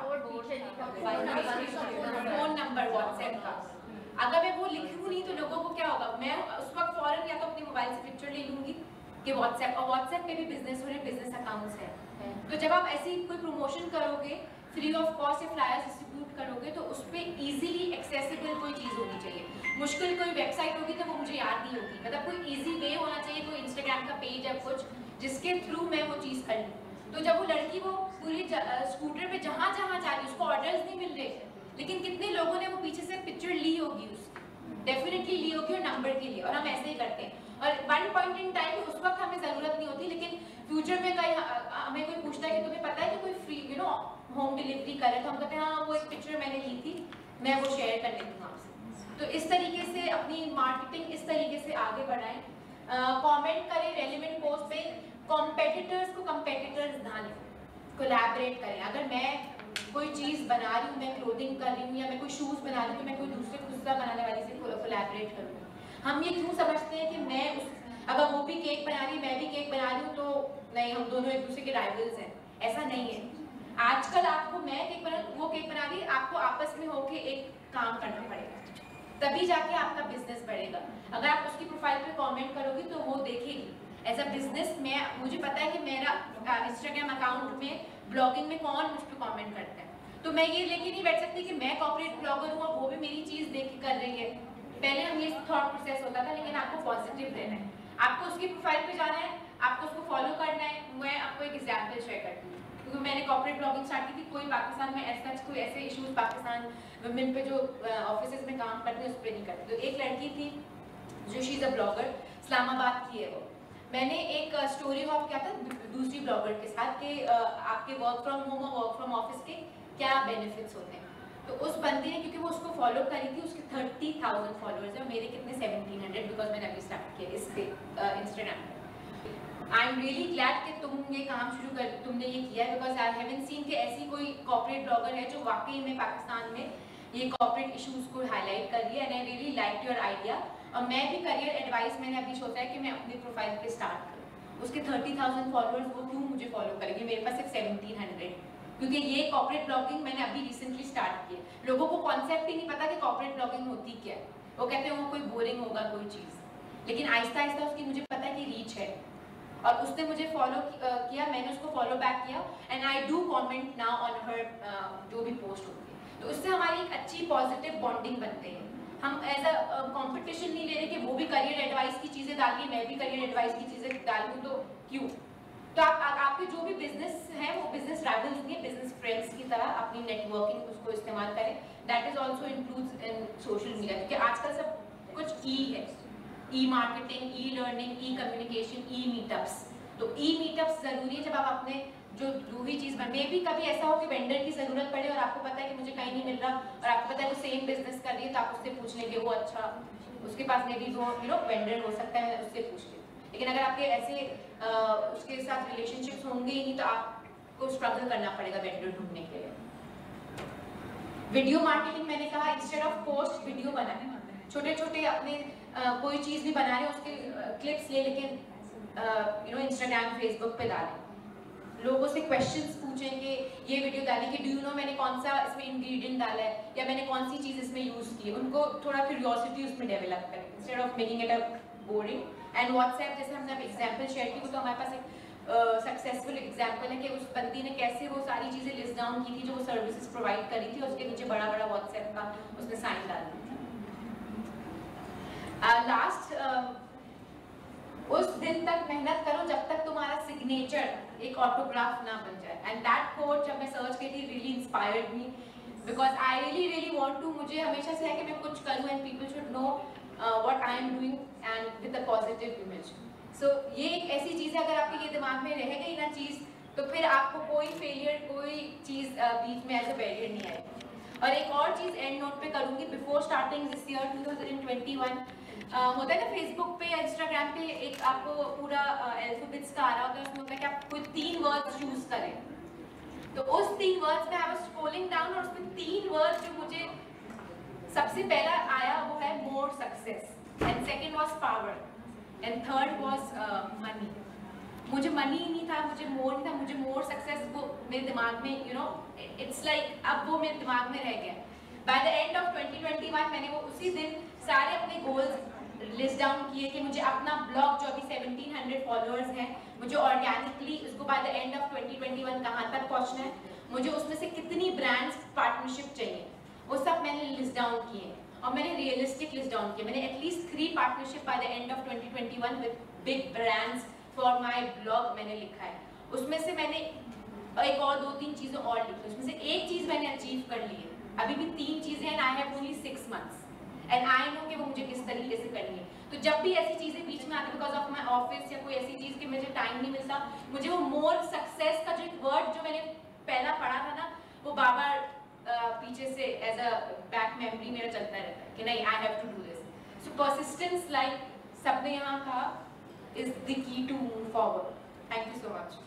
फोन नंबर व्हाट्सएप का। अगर मैं वो लिखूँ नहीं तो लोगों को क्या होगा, मैं उस वक्त फौरन या तो अपने मोबाइल से पिक्चर ले लूंगी कि व्हाट्सएप, और व्हाट्सएप पे भी बिजनेस हो रहे, बिजनेस अकाउंट्स है। तो जब आप ऐसी कोई प्रमोशन करोगे, फ्री ऑफ कॉस्ट या फ्लायर्स डिस्ट्रीब्यूट करोगे, तो उस पर ईजिली एक्सेसिबल कोई चीज़ होनी चाहिए। मुश्किल कोई वेबसाइट होगी तो वो मुझे याद नहीं होगी, मतलब कोई ईजी वे होना चाहिए, कोई इंस्टाग्राम का पेज या कुछ जिसके थ्रू मैं वो चीज़ कर लूँ। तो जब वो लड़की वो पूरी स्कूटर पे जहाँ जहाँ जा रही, उसको ऑर्डर्स नहीं मिल रहे, लेकिन कितने लोगों ने वो पीछे से पिक्चर ली होगी, उसकी डेफिनेटली ली होगी, और नंबर के लिए। और हम ऐसे ही करते हैं, और वन पॉइंट इन टाइम उस वक्त हमें ज़रूरत नहीं होती, लेकिन फ्यूचर में कहीं हमें कोई पूछता है कि तुम्हें पता है कि कोई फ्री होम डिलीवरी करे, तो हम कहते हैं हाँ वो एक पिक्चर मैंने ली थी, मैं वो शेयर कर लेती हूँ आपसे। तो इस तरीके से अपनी मार्केटिंग इस तरीके से आगे बढ़ाएं। कमेंट करें रेलिवेंट पोस्ट पे, कॉम्पिटिटर्स को कॉम्पिटिटर्स ना लें, कोलैबोरेट करें। अगर मैं कोई चीज़ बना रही हूँ, मैं क्लोथिंग कर रही हूँ, या मैं कोई शूज़ बना रही हूँ, तो मैं कोई दूसरे खुदरा बनाने वाली से कोलैबोरेट करूँगी। हम ये क्यों समझते हैं कि मैं अगर वो भी केक बना रही है, मैं भी केक बना रही हूँ, तो नहीं, हम दोनों एक दूसरे के राइवल्स हैं, ऐसा नहीं है। आजकल आपको मैं केक बना, वो केक बना रही है, आपको आपस में होके एक काम करना पड़ेगा, तभी जाके आपका बिजनेस बढ़ेगा। अगर आप उसकी प्रोफाइल पे कमेंट करोगी तो वो देखेगी। एज अ बिजनेस में मुझे पता है कि मेरा इंस्टाग्राम अकाउंट में, ब्लॉगिंग में कौन मुझ पर कमेंट करता है, तो मैं ये लेके नहीं बैठ सकती कि मैं कॉर्पोरेट ब्लॉगर हूँ और वो भी मेरी चीज़ देख के कर रही है। पहले हम ये थॉट प्रोसेस होता था, लेकिन आपको पॉजिटिव रहना है, आपको उसकी प्रोफाइल पे जाना है, आपको उसको फॉलो करना है। मैं आपको एक एग्जाम्पल शेयर करती हूँ, क्योंकि मैंने कॉर्पोरेट ब्लॉगिंग स्टार्ट की थी, कोई पाकिस्तान में ऐसा कोई ऐसे इश्यूज पाकिस्तान वुमेन पे जो ऑफिसेज में काम करते हैं उस पर नहीं करते। तो एक लड़की थी जो she is a blogger, Islamabad की है वो। मैंने एक स्टोरी हॉप किया था दूसरी ब्लॉगर के साथ कि आपके वर्क फ्रॉम होम और वर्क फ्रॉम ऑफिस के क्या बेनिफिट्स होते हैं। तो उस बंदी ने, क्योंकि वो उसको फॉलो करी थी, उसके 30,000 फॉलोअर्स हैं, मेरे कितने 1700, बिकॉज मैंने अभी स्टार्ट किया इस पे इंस्टाग्राम पे। आई एम रियली ग्लैड कि तुम ये काम तुमने ये किया है, बिकॉज आई हैवंट सीन कि ऐसी कोई कॉर्पोरेट ब्लॉगर है जो वाकई में पाकिस्तान में ये कॉर्पोरेट इश्यूज को हाईलाइट कर रही है। And I really like your idea. और मैं भी करियर एडवाइस मैंने अभी सोचा है कि मैं अपनी प्रोफाइल पे स्टार्ट करूँ। उसके 30,000 फॉलोअर्स वो क्यों मुझे फॉलो करेंगे, मेरे पास सिर्फ 1700, क्योंकि ये कॉर्पोरेट ब्लॉगिंग मैंने अभी रिसेंटली स्टार्ट की है। लोगों को कॉन्सेप्ट ही नहीं पता कि कॉर्पोरेट ब्लॉगिंग होती क्या है। वो कहते हैं वो कोई बोरिंग होगा कोई चीज़, लेकिन आहिस्ता आहिस्ता उसकी मुझे पता है कि रीच है। और उसने मुझे फॉलो किया, मैंने उसको फॉलो बैक किया, and I do comment now on her जो भी पोस्ट होती है। तो उससे हमारी एक अच्छी पॉजिटिव बॉन्डिंग बनते हैं। हम एज अ कॉम्पिटिशन नहीं ले रहे कि वो भी करियर एडवाइस की चीज़ें डालिए, मैं भी करियर एडवाइस की चीज़ें डालूँ, तो क्यों। तो आपके जो भी बिजनेस है वो बिजनेस राइवल्स नहीं है, बिजनेस फ्रेंड्स की तरह अपनी नेटवर्किंग उसको इस्तेमाल करें। That is also includes in social media, क्योंकि आजकल सब कुछ ई है, ई मार्केटिंग, ई लर्निंग, ई कम्युनिकेशन, ई मीटअप्स। तो ई मीटअप्स जरूरी है जब आप अपने जो ही चीज़ मे भी कभी ऐसा हो कि वेंडर की ज़रूरत पड़े और आपको पता है कि मुझे कहीं नहीं मिल रहा, और आपको पता है वो सेम बिजनेस कर रही है, तो आप उससे पूछ लेंगे, वो अच्छा उसके पास मे भी वो वेंडर हो सकता है, उससे पूछ लेंगे। लेकिन अगर आपके ऐसे उसके साथ रिलेशनशिप्स होंगे ही नहीं, तो आपको स्ट्रगल करना पड़ेगा वेंडर ढूंढने के लिए। वीडियो मार्केटिंग मैंने कहा, इंस्टेड ऑफ पोस्ट वीडियो बनाए, छोटे छोटे अपने कोई चीज़ भी बना रहे हैं उसके क्लिप्स ले लेके इंस्टाग्राम फेसबुक पे डालें। लोगों से क्वेश्चंस पूछें कि ये वीडियो डाली कि डू यू नो मैंने कौन सा इसमें इंग्रेडिएंट डाला है, या मैंने कौन सी चीज़ इसमें यूज़ की है। उनको थोड़ा क्यूरियोसिटी उसमें डेवलप करें instead of making it a boring. And WhatsApp, जैसे हमने अब एग्जाम्पल शेयर की, वो तो हमारे पास एक सक्सेसफुल एग्जाम्पल है कि उस बंदी ने कैसे वो सारी चीज़ें लिस्ट डाउन की थी जो वो सर्विसेज प्रोवाइड करी थी, और उसके नीचे बड़ा बड़ा व्हाट्सएप का उसने साइन डाल दिया था। लास्ट उस दिन तक मेहनत करो जब तक तुम्हारा सिग्नेचर एक ऑटोग्राफ ना बन जाए। एंड दैट कोट जब मैं सर्च की थी really inspired me, because I really want to, मुझे हमेशा से है कि मैं कुछ करूँ and people should know what I am doing and with a positive image. So ये एक ऐसी चीज़ है, अगर आपके ये दिमाग में रह गई ना चीज़, तो फिर आपको कोई फेलियर, कोई चीज़ बीच में एज अ बैरियर नहीं आएगी। और एक और चीज़ एंड नोट पे करूँगी, बिफोर स्टार्टिंग दिस ईयर 2021 होता है ना फेसबुक पे या इंस्टाग्राम पे एक आपको पूरा अल्फाबेट्स का आ रहा होता है, उसमें होता है कि आप कोई 3 वर्ड्स चूज करें। तो उस 3 वर्ड्स में आई वाज स्क्रॉलिंग डाउन, और उसमें 3 वर्ड्स जो मुझे सबसे पहला आया वो है more success, and second was power, and third was money. मुझे मनी नहीं था, मुझे मोर नहीं था, मुझे मोर सक्सेस वो मेरे दिमाग में इट्स लाइक अब वो मेरे दिमाग में रह गया। बाय द एंड ऑफ 2021 मैंने वो उसी दिन सारे अपने गोल्स लिस्ट डाउन किए कि मुझे अपना ब्लॉग जो अभी 1700 फॉलोअर्स हैं, मुझे ऑर्गेनिकली उसको बाय द एंड ऑफ 2021 कहाँ तक पहुँचना है, मुझे उसमें से कितनी ब्रांड्स पार्टनरशिप चाहिए, वो सब मैंने लिस्ट डाउन किए। और मैंने रियलिस्टिक लिस्ट डाउन किए, मैंने at least 3 partnership by the end of 2021 with big brands for my blog मैंने लिखा है। उसमें से मैंने एक और 2-3 चीज़ें और लिखी, उसमें से एक चीज़ मैंने अचीव कर ली है, अभी भी 3 चीज़ें हैं, I have only 6 months and I know कि वो मुझे किस तरीके से करनी है। तो जब भी ऐसी चीज़ें बीच में आती, बिकॉज ऑफ माई ऑफिस या कोई ऐसी चीज़ कि मुझे टाइम नहीं मिलता, मुझे वो मोर सक्सेस का जो एक वर्ड जो मैंने पहला पढ़ा था ना, वो बार बार पीछे से एज अ बैक मेमोरी मेरा चलता रहता है कि नहीं, I have to do this. So persistence, like सबने यहाँ कहा, is the key to move forward. Thank you so much.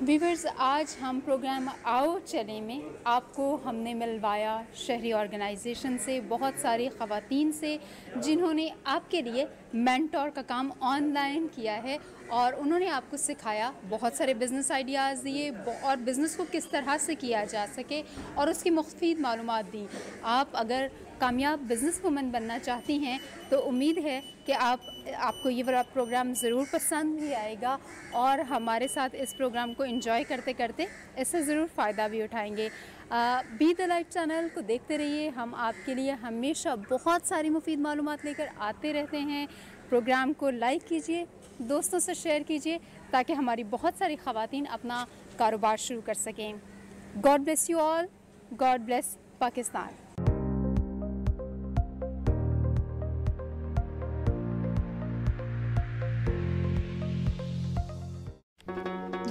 Viewers, आज हम प्रोग्राम आओ चले में आपको हमने मिलवाया शहरी ऑर्गेनाइजेशन से, बहुत सारी ख़वातीन से जिन्होंने आपके लिए मेंटोर का काम ऑनलाइन किया है और उन्होंने आपको सिखाया, बहुत सारे बिज़नेस आइडियाज़ दिए और बिज़नेस को किस तरह से किया जा सके और उसकी मुफ़ीद मालूमात दी। आप अगर कामयाब बिज़नेस वुमन बनना चाहती हैं तो उम्मीद है कि आपको ये वाला प्रोग्राम ज़रूर पसंद भी आएगा और हमारे साथ इस प्रोग्राम को एंजॉय करते करते इससे ज़रूर फ़ायदा भी उठाएंगे। बी द लाइट चैनल को देखते रहिए, हम आपके लिए हमेशा बहुत सारी मुफीद मालूमात लेकर आते रहते हैं। प्रोग्राम को लाइक कीजिए, दोस्तों से शेयर कीजिए ताकि हमारी बहुत सारी ख़वातीन अपना कारोबार शुरू कर सकें। God bless you all, God bless Pakistan.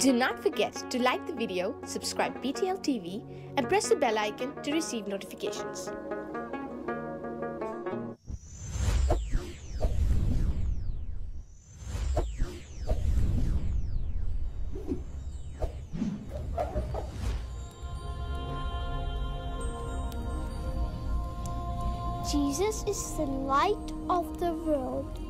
Do not forget to like the video, subscribe BTL TV, and press the bell icon to receive notifications. Jesus is the light of the world.